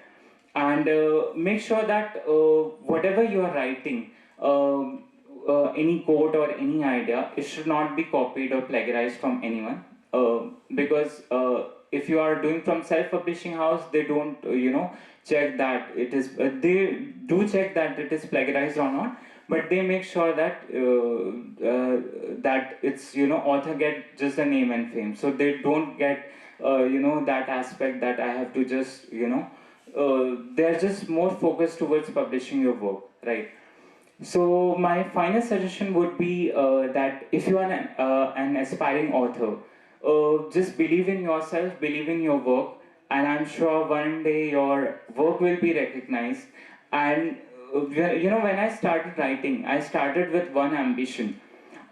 Speaker 3: And make sure that whatever you are writing, any quote or any idea, it should not be copied or plagiarized from anyone. Because if you are doing from self-publishing house, they don't check that it is they do check that it is plagiarized or not, but they make sure that that it's author get just the name and fame, so they don't get that aspect that I have to just they're just more focused towards publishing your work, right? So my final suggestion would be that if you are an aspiring author, just believe in yourself, believe in your work, and I'm sure one day your work will be recognized. And when I started writing, I started with one ambition,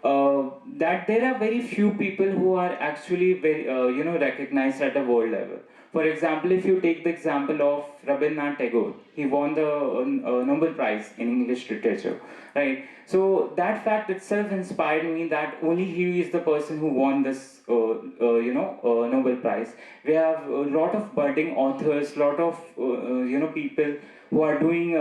Speaker 3: that there are very few people who are actually very recognized at a world level. For example, if you take the example of Rabindranath Tagore, he won the Nobel Prize in English literature, right? So that fact itself inspired me that only he is the person who won this Nobel Prize. We have a lot of budding authors, lot of people who are doing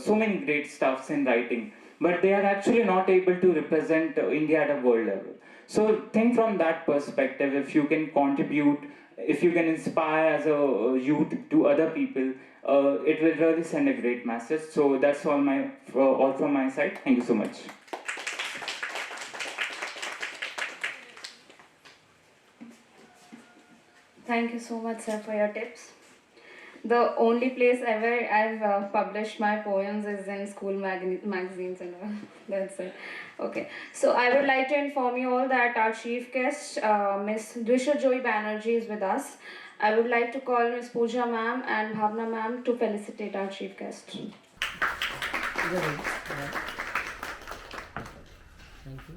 Speaker 3: so many great stuffs in writing, but they are actually not able to represent India at a world level. So think from that perspective. If you can contribute, if you can inspire as a youth to other people, it will really send a great message. So that's all from my side. Thank you so much.
Speaker 2: Thank you so much, sir, for your tips. The only place ever I've published my poems is in school magazines and all. That's it. Okay. So I would like to inform you all that our chief guest, Miss Dwisha Joy Banerjee, is with us. I would like to call Miss Pooja ma'am and Bhavna ma'am to felicitate our chief guest.
Speaker 6: Thank you.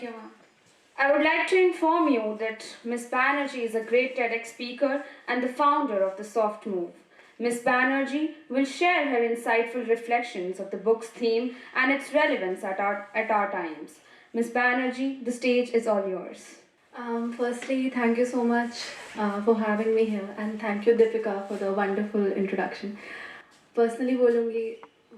Speaker 2: Thank you, ma'am. I would like to inform you that Miss Banerjee is a great TEDx speaker and the founder of the Soft Move. Miss Banerjee will share her insightful reflections of the book's theme and its relevance at our times. Miss Banerjee, the stage is all yours.
Speaker 6: Firstly, thank you so much for having me here, and thank you, Deepika, for the wonderful introduction. Personally, बोलूँगी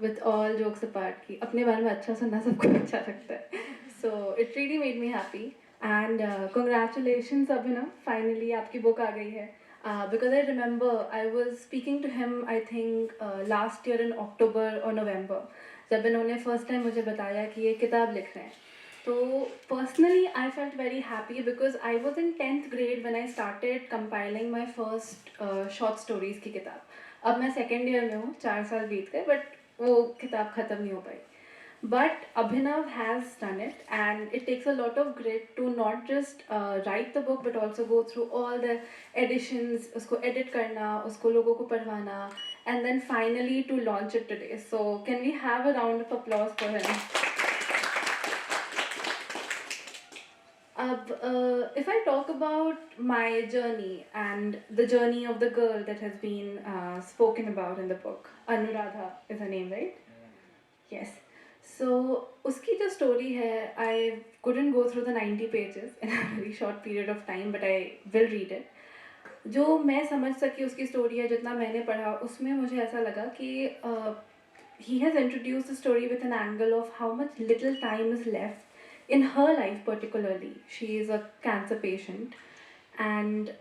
Speaker 6: with all jokes apart कि अपने बारे में अच्छा सुनना सबको अच्छा लगता है. So it really made me happy, and congratulations, Abhinav. Finally, आपकी book आ गई है. Because I remember I was speaking to him, I think last year in October or November, जब इन्होंने first time मुझे बताया कि ये किताब लिख रहे हैं. So personally, I felt very happy because I was in 10th grade when I started compiling my first short stories की किताब. अब मैं second year में हूँ, 4 साल बीत गए, but वो किताब ख़त्म नहीं हो पाई. But Abhinav has done it, and it takes a lot of grit to not just write the book but also go through all the editions, उसको edit करना, उसको लोगों को पढ़वाना, and then finally to launch it today. So can we have a round of applause for him? If I talk about my journey and the journey of the girl that has been spoken about in the book, Anuradha is her name, right? Yes. So, उसकी जो story है, I couldn't go through the 90 pages in a very short period of time, but I will read it. जो मैं समझ सकी उसकी story है, जितना मैंने पढ़ा, उसमें मुझे ऐसा लगा कि he has introduced the story with an angle of how much little time is left in her life particularly. She is a cancer patient, and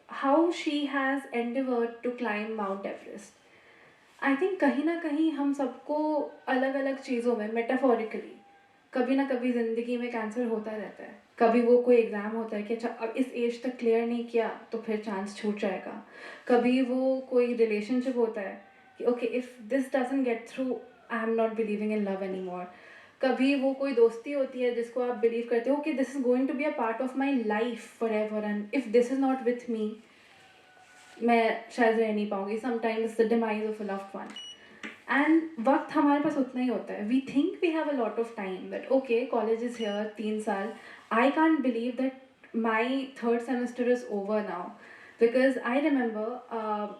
Speaker 6: how she has endeavored to climb Mount Everest. I think कहीं ना कहीं हम सबको अलग अलग चीज़ों में metaphorically कभी ना कभी ज़िंदगी में कैंसर होता रहता है. कभी वो कोई एग्ज़ाम होता है कि अच्छा अब इस एज तक क्लियर नहीं किया तो फिर चांस छूट जाएगा. कभी वो कोई रिलेशनशिप होता है कि okay if this doesn't get through I am not believing in love any more. कभी वो कोई दोस्ती होती है जिसको आप बिलीव करते हो कि this is going to be a part of my life forever, and if this is not with me मैं शायद रह नहीं पाऊँगी. Sometimes the demise of a loved one. And वक्त हमारे पास उतना ही होता है. We think we have a lot of time that okay college is here 3 साल. I can't believe that my third semester is over now because I remember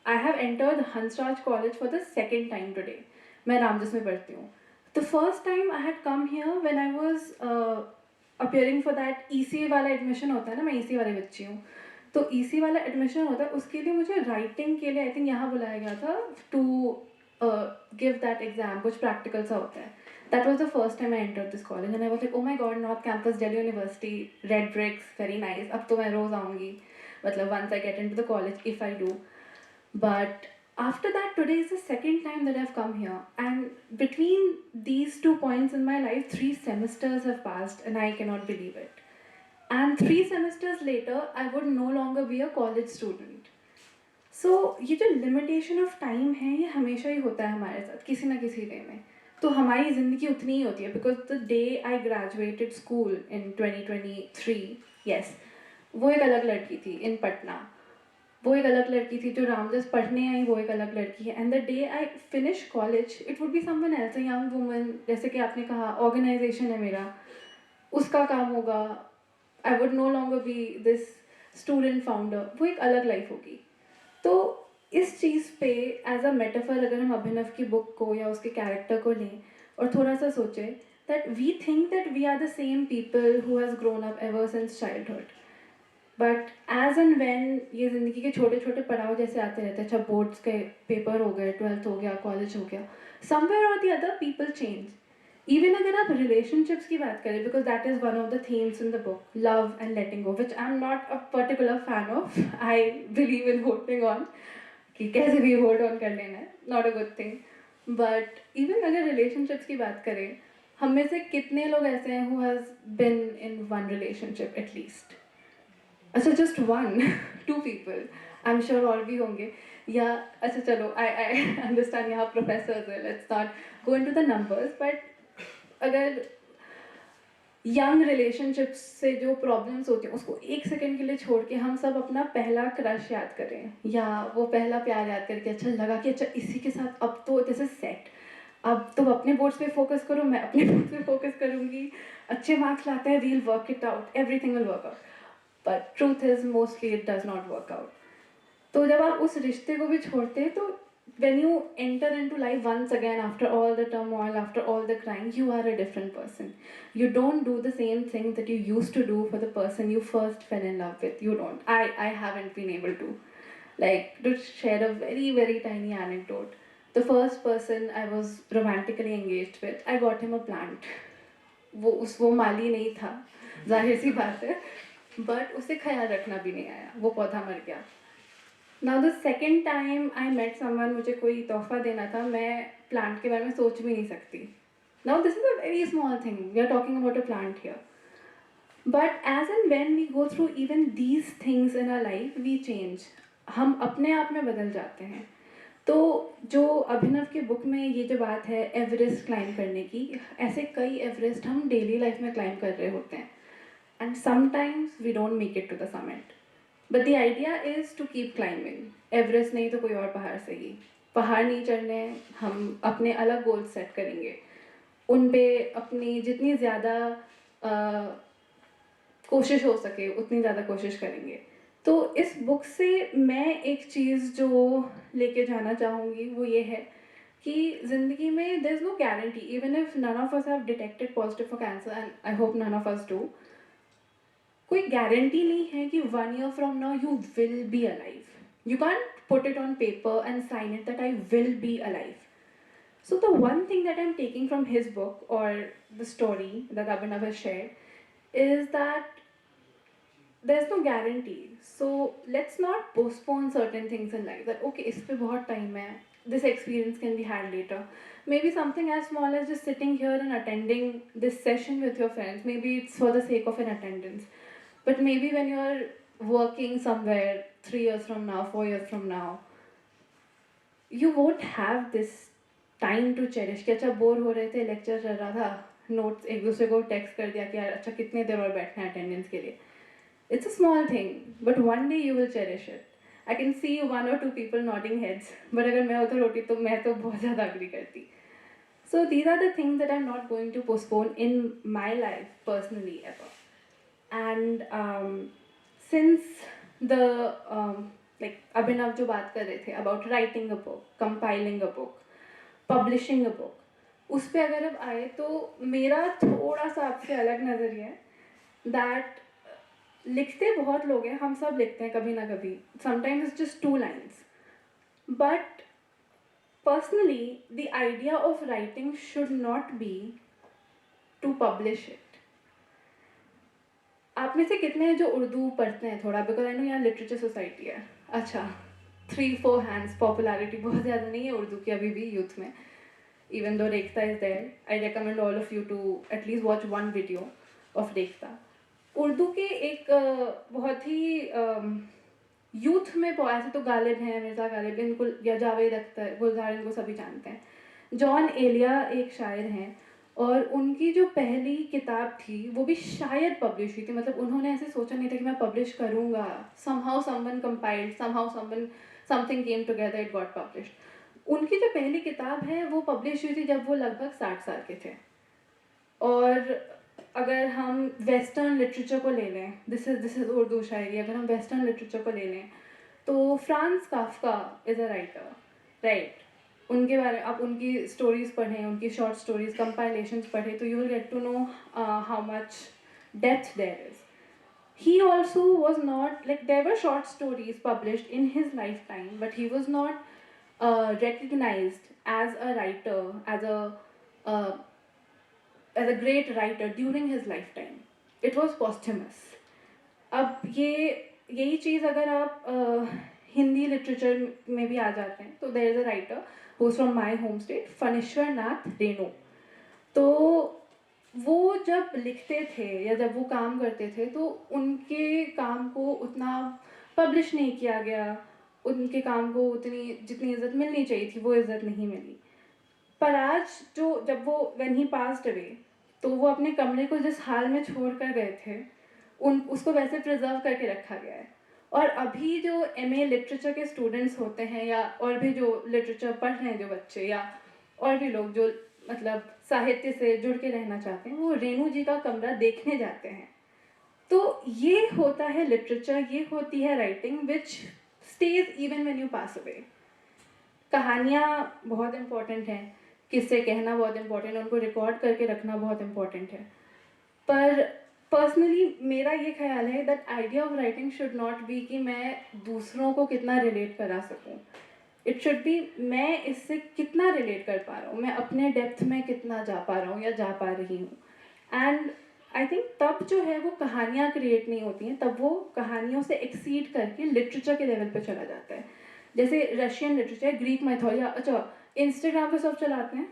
Speaker 6: I have entered Hansraj college for the second time today. मैं रामजस में पढ़ती हूँ. The first time I had come here when I was appearing for that EC वाला admission होता है ना, मैं EC वाली बच्ची हूँ. तो EC वाला admission होता है, उसके लिए मुझे writing के लिए I think यहाँ बुलाया गया था to give that exam, कुछ practical सा होता है. That was the first time I entered this college and I was like, oh my god, North Campus, Delhi University, red bricks, very nice. अब तो मैं रोज़ आऊँगी, मतलब once I get into the college, if I do. But after that, today is the second time that I've come here, and between these 2 points in my life, 3 semesters have passed and I cannot believe it. And 3 semesters later, I would no longer be a college student. So ये जो limitation of time है, ये हमेशा ही होता है हमारे साथ किसी ना किसी वे में. तो हमारी ज़िंदगी उतनी ही होती है because the day I graduated school in 2023, yes, वो एक अलग लड़की थी in Patna. वो एक अलग लड़की थी जो रामदास पढ़ने आई, वो एक अलग लड़की है. And the day I finish college it would be someone else, a young woman. जैसे कि आपने कहा ऑर्गेनाइजेशन है मेरा, उसका काम होगा. I would know longer be this student founder. वो एक अलग लाइफ होगी. तो इस चीज़ पे एज अ मेटाफर अगर हम अभिनव की बुक को या उसके कैरेक्टर को लें और थोड़ा सा सोचें that we think that we are the same people who has grown up ever since childhood. But as and when ये ज़िंदगी के छोटे छोटे पड़ाव जैसे आते रहते हैं, अच्छा बोर्ड्स के पेपर हो गए, 12th हो गया, कॉलेज हो गया, समवेयर और the other people change. Even अगर आप रिलेशनशिप्स की बात करें, because that is one of the themes in the book, love and letting go, which I am not a particular fan of. I believe in holding on, कि कैसे भी hold on कर लेना है, not a good thing. But even अगर relationships की बात करें, हम में से कितने लोग ऐसे हैं who has been in one relationship at least? अच्छा just 1 2 people, I am sure और भी होंगे. या अच्छा चलो आई अंडरस्टैंड यहाँ प्रोफेसर्स है, let's not go into the numbers. But अगर यंग रिलेशनशिप्स से जो प्रॉब्लम्स होती हैं उसको 1 सेकेंड के लिए छोड़ के हम सब अपना पहला क्रश याद करें या वो पहला प्यार याद करके अच्छा लगा कि अच्छा इसी के साथ अब तो दिस इज सेट, अब तुम अपने बोर्ड्स पे फोकस करो, मैं अपने बोर्ड्स पे फोकस करूँगी. अच्छे मार्क्स लाते हैं, we'll work it out, everything will work out. But truth is mostly it does not work out. तो जब आप उस रिश्ते को भी छोड़ते हैं तो when you enter into life once again after all the turmoil, after all the crying, you are a different person. You don't do the same thing that you used to do for the person you first fell in love with. You don't. I haven't been able to. Like, to share a very, very tiny anecdote. The first person I was romantically engaged with, I got him a plant. वो माली नहीं था, जाहिर सी बात है, but उसे ख्याल रखना भी नहीं आया, वो पौधा मर गया. Now the second time I met someone, मुझे कोई तोहफा देना था, मैं प्लांट के बारे में सोच भी नहीं सकती. Now this is a very small thing, we are talking about a plant here. But as and when we go through even these things in our life, we change. हम अपने आप में बदल जाते हैं. तो जो अभिनव के बुक में ये जो बात है एवरेस्ट क्लाइंब करने की, ऐसे कई एवरेस्ट हम डेली लाइफ में क्लाइंब कर रहे होते हैं. And sometimes we don't make it to the summit. But the idea is to keep climbing. Everest नहीं तो कोई और पहाड़ से ही. पहाड़ नहीं चढ़ने, हम अपने अलग गोल सेट करेंगे. उन पे अपनी जितनी ज़्यादा कोशिश हो सके उतनी ज़्यादा कोशिश करेंगे. तो इस बुक से मैं एक चीज़ जो लेके जाना चाहूँगी वो ये है कि ज़िंदगी में there is no guarantee. Even if none of us have detected positive for cancer, and I hope none of us do, कोई गारंटी नहीं है कि 1 year from now you will be alive. You can't put it on paper and sign it that I will be alive. So the one thing that I'm taking from his book or the story that Abhinav has shared is that there's no guarantee. So let's not postpone certain things in life. That okay, इस पे बहुत time है. This experience can be had later. Maybe something as small as just sitting here and attending this session with your friends. Maybe it's for the sake of an attendance. But maybe when you're working somewhere 3 years from now, 4 years from now, you won't have this time to cherish. कि अच्छा bore हो रहे थे, lecture चल रहा था, notes एक दूसरे को टेक्स्ट कर दिया कि यार अच्छा कितने देर और बैठना है अटेंडेंस के लिए. It's a small thing, but one day you will cherish it. I can see 1 or 2 people nodding heads, but अगर मैं उधर होती तो मैं तो बहुत ज़्यादा agree करती. So these are the things that I'm not going to postpone in my life personally ever. And since the like Abhinav जो बात कर रहे थे about writing a book, compiling a book, publishing a book, उस पे अगर अब आए तो मेरा थोड़ा सा आपसे अलग नज़रिया है that लिखते बहुत लोग हैं, हम सब लिखते हैं कभी ना कभी. Sometimes it's just 2 lines. But personally, the idea of writing should not be to publish it. आप में से कितने हैं जो उर्दू पढ़ते हैं थोड़ा, बिकॉज आई नो यहाँ लिटरेचर सोसाइटी है. अच्छा 3-4 हैंड्स. पॉपुलैरिटी बहुत ज़्यादा नहीं है उर्दू की अभी भी यूथ में, even though Rekhta is there. I recommend all of you to at least watch 1 video of Rekhta. Urdu के एक बहुत ही यूथ में ऐसे तो गालिब हैं, मिर्ज़ा गालिब, इनको या जावेद अख्तर, गुलजार, इनको सभी जानते हैं. जॉन एलिया एक शायर हैं और उनकी जो पहली किताब थी वो भी शायद पब्लिश हुई थी. मतलब उन्होंने ऐसे सोचा नहीं था कि मैं पब्लिश करूँगा. Somehow someone compiled, somehow something came together, it got published. उनकी जो पहली किताब है वो पब्लिश हुई थी जब वो लगभग 60 साल के थे. और अगर हम वेस्टर्न लिटरेचर को ले लें, दिस इज़ उर्दू शायरी, अगर हम वेस्टर्न लिटरेचर को ले लें तो France Kafka is a writer, right. उनके बारे आप उनकी स्टोरीज़ पढ़ें, उनकी शॉर्ट स्टोरीज़ कंपाइलेशंस पढ़ें तो you will get to know how much depth there is. He also was not like, there were short stories published in his lifetime, but he was not recognized as a writer, uh, as a great writer during his lifetime. It was posthumous. अब यही चीज़ अगर आप Hindi literature में भी आ जाते हैं तो there is a writer who is from my home state, Phanishwar Nath Renu. तो वो जब लिखते थे या जब वो काम करते थे तो उनके काम को उतना पब्लिश नहीं किया गया. उनके काम को उतनी जितनी इज़्ज़त मिलनी चाहिए थी वो इज़्ज़त नहीं मिली. पर आज जो जब वो व्हेन ही पास्ड अवे तो वो अपने कमरे को जिस हाल में छोड़ कर गए थे उसको वैसे प्रिजर्व करके रखा गया है. और अभी जो MA लिटरेचर के स्टूडेंट्स होते हैं या और भी जो लिटरेचर पढ़ रहे हैं जो बच्चे या और भी लोग जो मतलब साहित्य से जुड़ के रहना चाहते हैं, वो रेणु जी का कमरा देखने जाते हैं। तो ये होता है लिटरेचर, ये होती है writing which stage even when you pass away. कहानियाँ बहुत इम्पॉर्टेंट हैं, किससे कहना बहुत इम्पॉर्टेंट है, उनको रिकॉर्ड करके रखना बहुत इम्पॉर्टेंट है। पर पर्सनली मेरा ये ख्याल है that idea of writing should not be कि मैं दूसरों को कितना रिलेट करा सकूं। इट शुड बी मैं इससे कितना रिलेट कर पा रहा हूँ, मैं अपने डेप्थ में कितना जा पा रहा हूँ या जा पा रही हूँ। एंड आई थिंक तब जो है वो कहानियाँ क्रिएट नहीं होती हैं, तब वो कहानियों से एक्सीड करके लिटरेचर के लेवल पे चला जाता है। जैसे रशियन लिटरेचर, ग्रीक मैथोलॉजी, अच्छा इंस्टाग्राम पे सब चलाते हैं,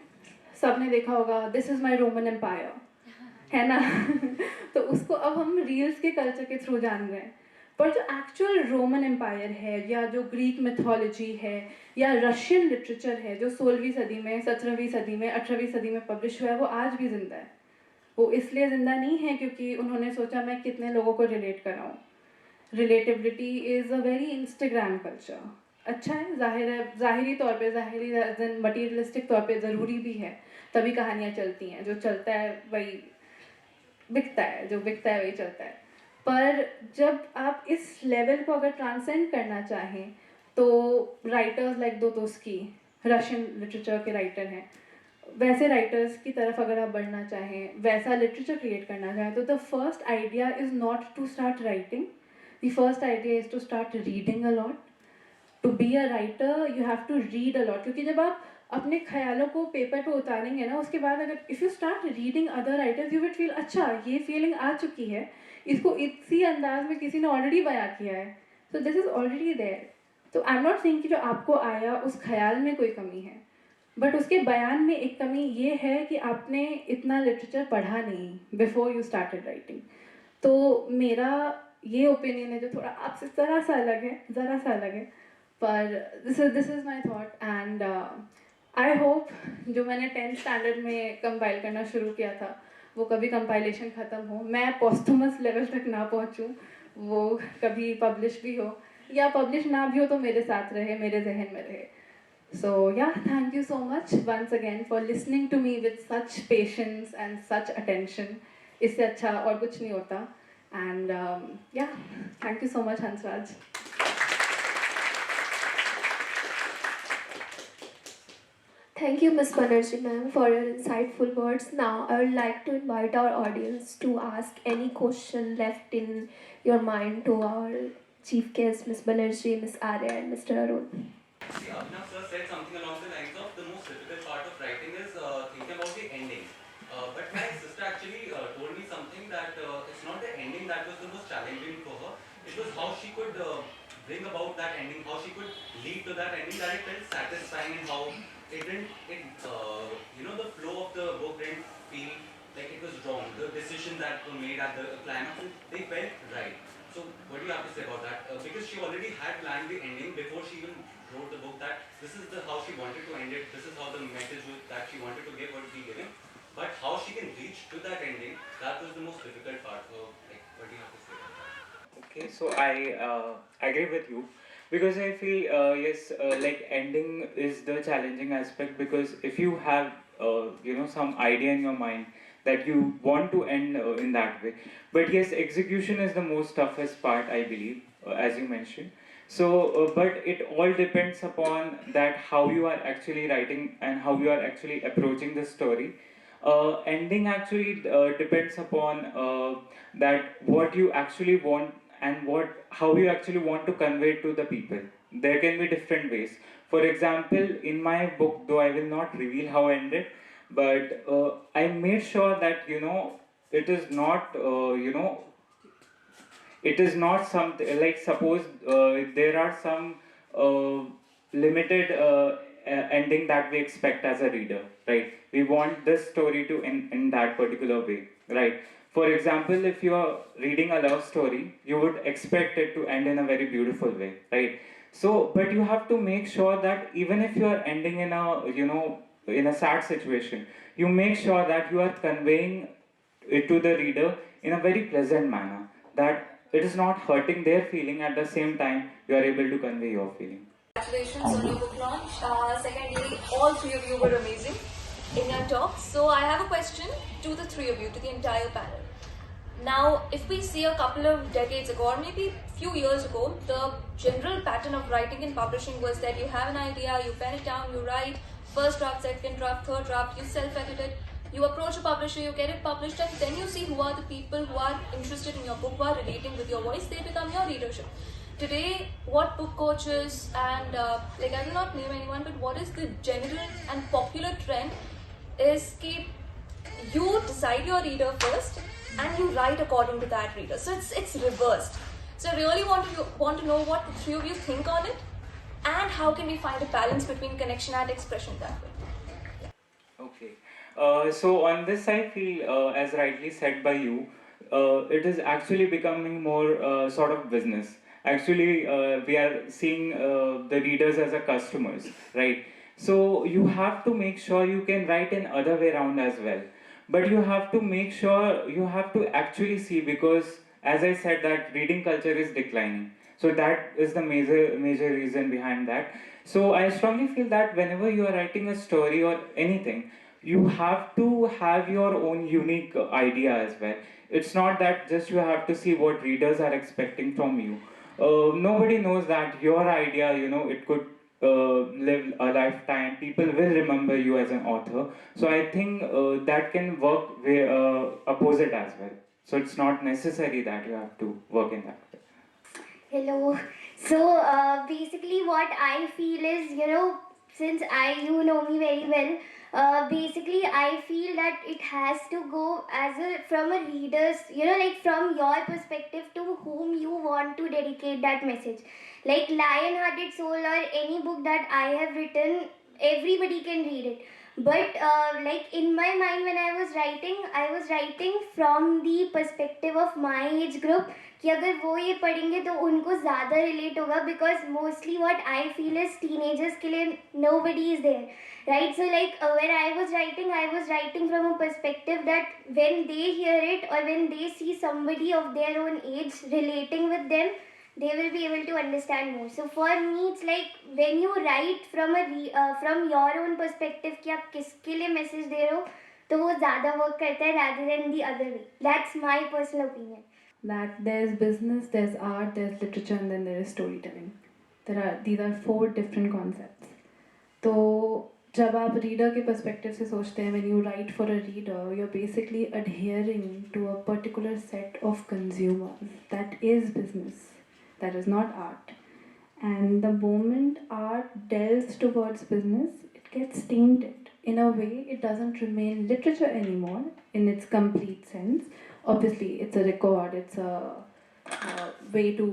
Speaker 6: सब ने देखा होगा this is my Roman empire, है ना। तो उसको अब हम रील्स के कल्चर के थ्रू जान रहे हैं, पर जो एक्चुअल रोमन एम्पायर है या जो ग्रीक मिथोलॉजी है या रशियन लिटरेचर है जो 16वीं सदी में, 17वीं सदी में, 18वीं सदी में पब्लिश हुआ है, वो आज भी जिंदा है। वो इसलिए जिंदा नहीं है क्योंकि उन्होंने सोचा मैं कितने लोगों को रिलेट कराऊँ। Relativity is a very Instagram culture. अच्छा है, ज़ाहिरी तौर पे, ज़ाहिरी मटीरियलिस्टिक तौर पे ज़रूरी भी है, तभी कहानियाँ चलती हैं। जो चलता है वही बिकता है, जो बिकता है वही चलता है। पर जब आप इस लेवल को अगर ट्रांसेंड करना चाहें तो writers like Dostoevsky Russian literature के राइटर हैं, वैसे राइटर्स की तरफ अगर आप बढ़ना चाहें, वैसा लिटरेचर क्रिएट करना चाहें, तो the first idea is not to start writing, the first idea is to start reading a lot. To be a writer you have to read a lot, क्योंकि जब आप अपने ख्यालों को पेपर पे उतारेंगे ना, उसके बाद अगर if you start reading other writers you will feel अच्छा ये फीलिंग आ चुकी है, इसको इसी अंदाज में किसी ने ऑलरेडी बयां किया है, so this is already there. तो आई एम नॉट सेइंग कि जो आपको आया उस ख्याल में कोई कमी है, बट उसके बयान में एक कमी ये है कि आपने इतना लिटरेचर पढ़ा नहीं बिफोर यू स्टार्टेड राइटिंग। तो मेरा ये ओपिनियन है जो थोड़ा आपसे ज़रा सा अलग है, ज़रा सा अलग है, पर this is my thought. And I hope जो मैंने 10th स्टैंडर्ड में कंपाइल करना शुरू किया था वो कभी कंपाइलेशन ख़त्म हो, मैं पोस्टमस लेवल तक ना पहुँचूँ, वो कभी पब्लिश भी हो या पब्लिश ना भी हो तो मेरे साथ रहे, मेरे जहन में रहे। So yeah, thank you so much once again for listening to me with such patience and such attention. इससे अच्छा और कुछ नहीं होता। And yeah, thank you so much, Hansraj.
Speaker 1: Thank you, Ms. Banerjee ma'am, for your insightful words. Now, I would like to invite our audience to ask any question left in your mind to our chief guests, Ms. Banerjee, Ms. Arya, and Mr. Arun.
Speaker 7: See, Abhinav sir said something along the lines of the most difficult part of writing is thinking about the ending. But my sister actually told me something that it's not the ending that was the most challenging for her. It was how she could bring about that ending, how she could lead to that ending, that it felt satisfying, and how it didn't, the flow of the book didn't feel like it was wrong. The decision that were made at the climax, they felt right. So what do you have to say about that? Because she already had planned the ending before she even wrote the book, that this is how she wanted to end it, this is how the message that she wanted to give would be given. But how she can reach to that ending, that was the most difficult part. So, like, what do you have to say about that?
Speaker 3: Okay, so I agree with you because I feel yes, like ending is the challenging aspect, because if you have some idea in your mind that you want to end in that way, but yes, execution is the most toughest part, I believe, as you mentioned. So, but it all depends upon that how you are actually writing and how you are actually approaching the story. Ending actually depends upon that what you actually want and what how you actually want to convey to the people. There can be different ways. For example, in my book, though I will not reveal how I ended, but I made sure that it is not it is not something like, suppose there are some limited ending that we expect as a reader, right? We want this story to end in that particular way, right? For example, if you are reading a love story, you would expect it to end in a very beautiful way, right? So but you have to make sure that even if you are ending in a in a sad situation, you make sure that you are conveying it to the reader in a very pleasant manner, that it is not hurting their feeling, at the same time you are able to convey your feeling.
Speaker 8: Congratulations on your book launch. Secondly, all three of you were amazing. in your talk. So I have a question to the three of you, to the entire panel. Now, if we see a couple of decades ago, or maybe a few years ago, the general pattern of writing and publishing was that you have an idea, you pen it down, you write first draft, second draft, third draft, you self-edit it, you approach a publisher, you get it published, and then you see who are the people who are interested in your book, who are relating with your voice, they become your readership. Today, what book coaches and like I will not name anyone, but what is the general and popular trend is keep you decide your reader first and you write according to that reader. So it's reversed. So I really want to know what the three of you think on it, and how can we find a balance between connection and expression that way.
Speaker 3: Okay. So on this, I feel, as rightly said by you, it is actually becoming more sort of business. Actually, we are seeing the readers as a customers, right? So you have to make sure you can write in other way around as well. But you have to make sure you have to actually see, because as I said, that reading culture is declining. So that is the major reason behind that. So I strongly feel that whenever you are writing a story or anything, you have to have your own unique idea as well. It's not that just you have to see what readers are expecting from you. Nobody knows that your idea, it could live a lifetime. People will remember you as an author. So I think that can work opposite as well. So it's not necessary that you have to work in that way.
Speaker 4: Hello. So basically, what I feel is, since you know me very well, basically I feel that it has to go from a reader's, like from your perspective to whom you want to dedicate that message. Like Lion-Hearted Soul or any book that I have written, everybody can read it. But like in my mind, when I was writing from the perspective of my age group, कि अगर वो ये पढ़ेंगे तो उनको ज़्यादा relate होगा, because mostly what I feel is teenagers के लिए nobody is there, right? So like when I was writing from a perspective that when they hear it or when they see somebody of their own age relating with them, they will be able to understand more. So for me it's like when you write from your own perspective कि आप किसके लिए message दे रहे हो, तो वो ज़्यादा work करता है rather than the other way. That's my personal opinion.
Speaker 6: That there's business, there's art, there's literature, and then there is storytelling. These are 4 different concepts. तो जब आप रीडर के पर्सपेक्टिव से सोचते हैं, when you write for a reader, you're basically adhering to a particular set of consumers. That is business. That is not art. And the moment art delves towards business, it gets tainted. In a way, it doesn't remain literature anymore in its complete sense. Obviously, it's a record, it's a way to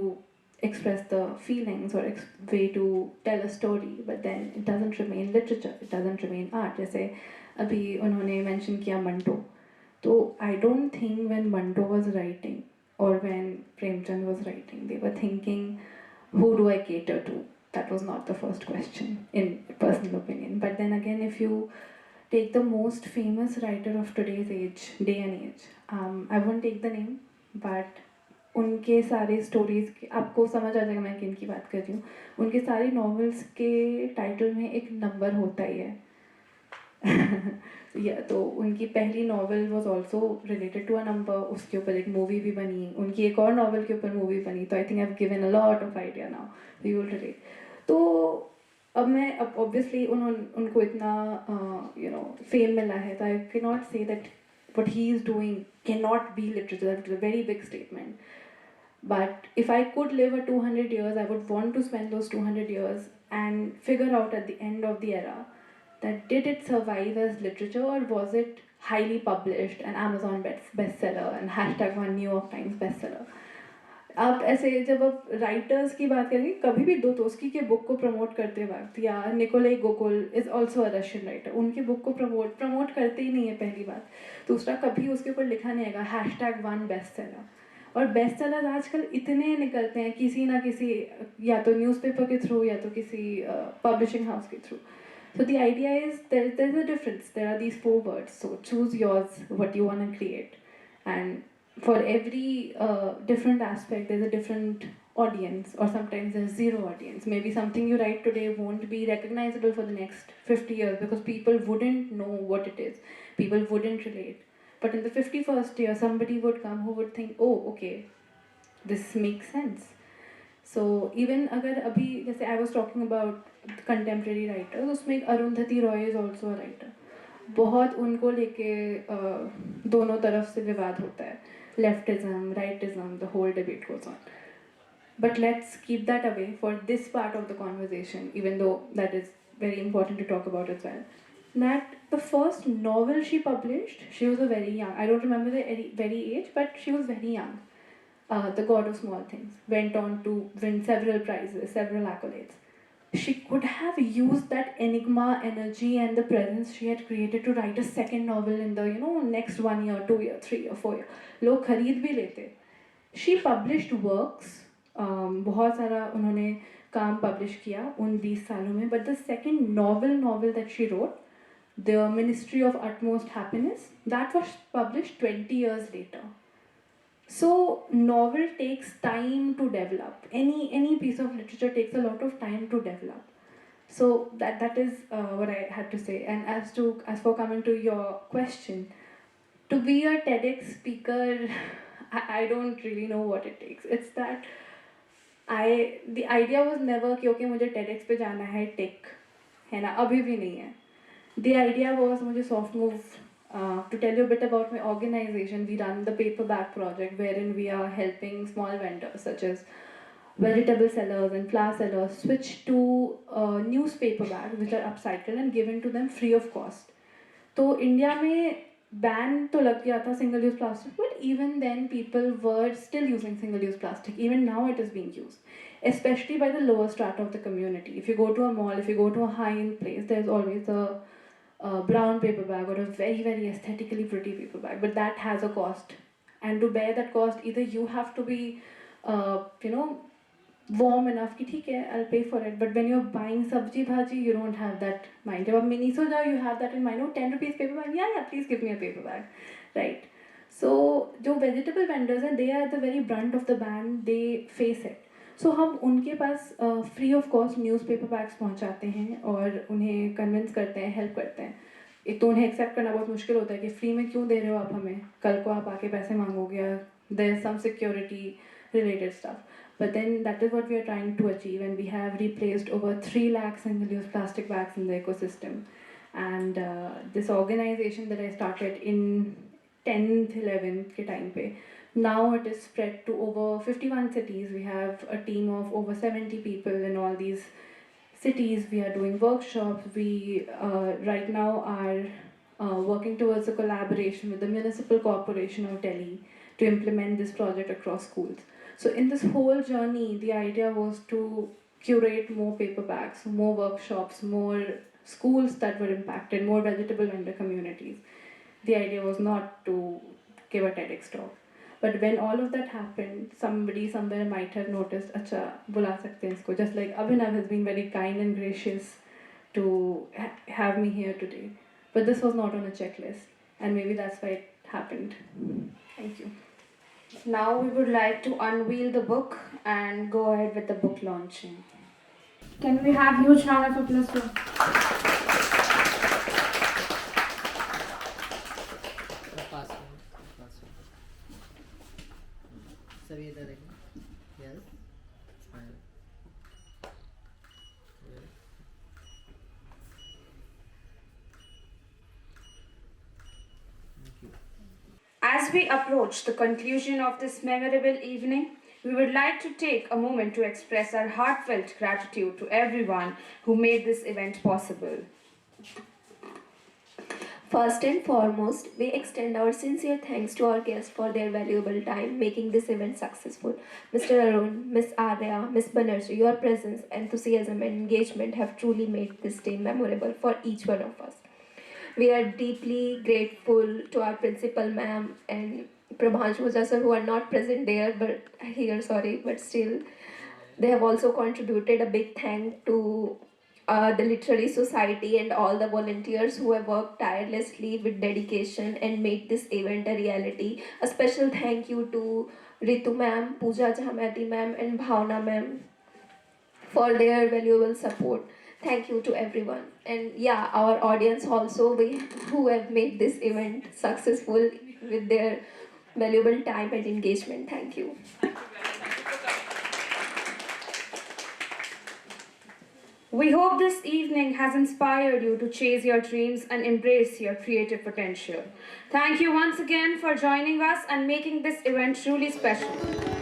Speaker 6: express the feelings or way to tell a story, but then it doesn't remain literature, it doesn't remain art. जैसे अभी उन्होंने mention किया मंटो, तो I don't think when Manto was writing or when Premchand was writing, they were thinking, who do I cater to? That was not the first question, in personal opinion. But then again, if you take the most famous writer of today's day and age, I won't take the name, but उनके सारे stories आपको समझ आ जाएगा मैं किन की बात कर रही हूँ. उनके सारे नॉवेल्स के टाइटल में एक नंबर होता ही है. तो उनकी पहली novel was also related to a number, उसके ऊपर एक मूवी भी बनी, उनकी एक और नॉवेल के ऊपर मूवी बनी. तो I think I have given a lot of idea now, you will relate. तो अब ऑब्वियसली उनको इतना फेम मिला है, तो I can not say that what he is doing cannot be literature. That's a very big statement. But if I could live a 200 years, I would want to spend those 200 years and figure out at the end of the era that did it survive as literature, or was it highly published and Amazon bestseller and hashtag one New York Times bestseller. आप ऐसे जब आप writers की बात करेंगे, कभी भी दोस्तोस्की के बुक को प्रमोट करते वक्त, या Nikolai Gokul is also a Russian writer, उनके बुक को प्रमोट करते ही नहीं है, पहली बात. दूसरा, कभी उसके ऊपर लिखा नहीं आएगा #1 बेस्ट सेलर. और बेस्ट सेलर्स आजकल इतने निकलते हैं किसी ना किसी, या तो न्यूज़पेपर के थ्रू या तो किसी पब्लिशिंग हाउस के through. So the idea is there's a difference. There are these 4 words. So choose yours, what you want to create. And for every different aspect, there's a different audience, or sometimes there's zero audience. Maybe something you write today won't be recognizable for the next 50 years because people wouldn't know what it is, people wouldn't relate. But in the 51st year, somebody would come who would think, oh, okay, this makes sense. So even अगर अभी जैसे I was talking about contemporary writers, उसमें एक Arundhati Roy is also a writer. बहुत उनको लेके दोनों तरफ से विवाद होता है, leftism, राइटिज्म, the whole debate goes on. But let's keep that away for this part of the conversation, even though that is very important to talk about as well. That the first novel she published, she was a very young, I don't remember the very age, but she was very young. The God of Small Things went on to win several prizes, several accolades. She could have used that enigma energy and the presence she had created to write a second novel in the next 1 year, 2 year, 3 year, 4 year. लोग खरीद भी लेते. She published works. बहुत सारा उन्होंने काम publish किया उन 20 सालों में. But the second novel that she wrote, The Ministry of Utmost Happiness, that was published 20 years later. So novel takes time to develop. Any piece of literature takes a lot of time to develop. So that is what I had to say. And as for coming to your question, to be a TEDx speaker, I don't really know what it takes. It's that the idea was never कि okay मुझे TEDx पे जाना है take है ना, अभी भी नहीं है. The idea was मुझे soft move. To tell you a bit about my organization, we run the paperback project wherein we are helping small vendors such as vegetable sellers and flower sellers switch to newspaper bags which are upcycled and given to them free of cost. तो India में ban तो लग गया था single use plastic, but even then people were still using single use plastic. Even now it is being used, especially by the lower strata of the community. If you go to a mall, if you go to a high-end place, there's always a brown paper bag or a very, very aesthetically pretty paper bag, but that has a cost. And to bear that cost, either you have to be, warm enough कि ठीक है, I'll pay for it. But when you're buying sabji bhaji, you don't have that mind. जब आप Miniso जाओ, you have that in mind. Oh, 10 rupees paper bag. Yeah, please give me a paper bag, right? So जो vegetable vendors हैं, they are at the very brunt of the ban. They face it. So हम उनके पास free of cost newspaper bags पहुंचाते हैं और उन्हें convince करते हैं, help करते हैं. एक तो उन्हें accept करना बहुत मुश्किल होता है कि free में क्यों दे रहे हो आप हमें, कल को आप आके पैसे मांगोगे, there's some security related stuff. But then that is what we are trying to achieve, and we have replaced over 3 lakh single-use plastic bags in the ecosystem. And this organization that I started in 10th, 11th ke time pe, now it is spread to over 51 cities. We have a team of over 70 people in all these cities. We are doing workshops. We right now are working towards a collaboration with the Municipal Corporation of Delhi to implement this project across schools. So in this whole journey, the idea was to curate more paper bags, more workshops, more schools that were impacted, more vegetable vendor communities. The idea was not to give a TEDx talk. But when all of that happened, somebody somewhere might have noticed, acha, bula sakte hain isko. Just like Abhinav has been very kind and gracious to have me here today. But this was not on a checklist. And maybe that's why it happened. Thank you.
Speaker 2: Now we would like to unveil the book and go ahead with the book launching. Can we have huge round of applause for
Speaker 9: सभी इधर देखो. Yes. Smile. Yes. Thank you.
Speaker 2: As we approach the conclusion of this memorable evening, we would like to take a moment to express our heartfelt gratitude to everyone who made this event possible.
Speaker 1: First and foremost, we extend our sincere thanks to our guests for their valuable time making this event successful. Mr. Arun, Ms. Arya, Ms. Banerjee, your presence, enthusiasm and engagement have truly made this day memorable for each one of us. We are deeply grateful to our principal ma'am and Prabhanshu sir who are not present there but still they have also contributed. A big thank to the Literary Society and all the volunteers who have worked tirelessly with dedication and made this event a reality. A special thank you to Ritu ma'am, Pooja Jhamati ma'am, and Bhavna ma'am for their valuable support. Thank you to everyone. And yeah, our audience also, who have made this event successful with their valuable time and engagement. Thank you.
Speaker 2: We hope this evening has inspired you to chase your dreams and embrace your creative potential. Thank you once again for joining us and making this event truly special.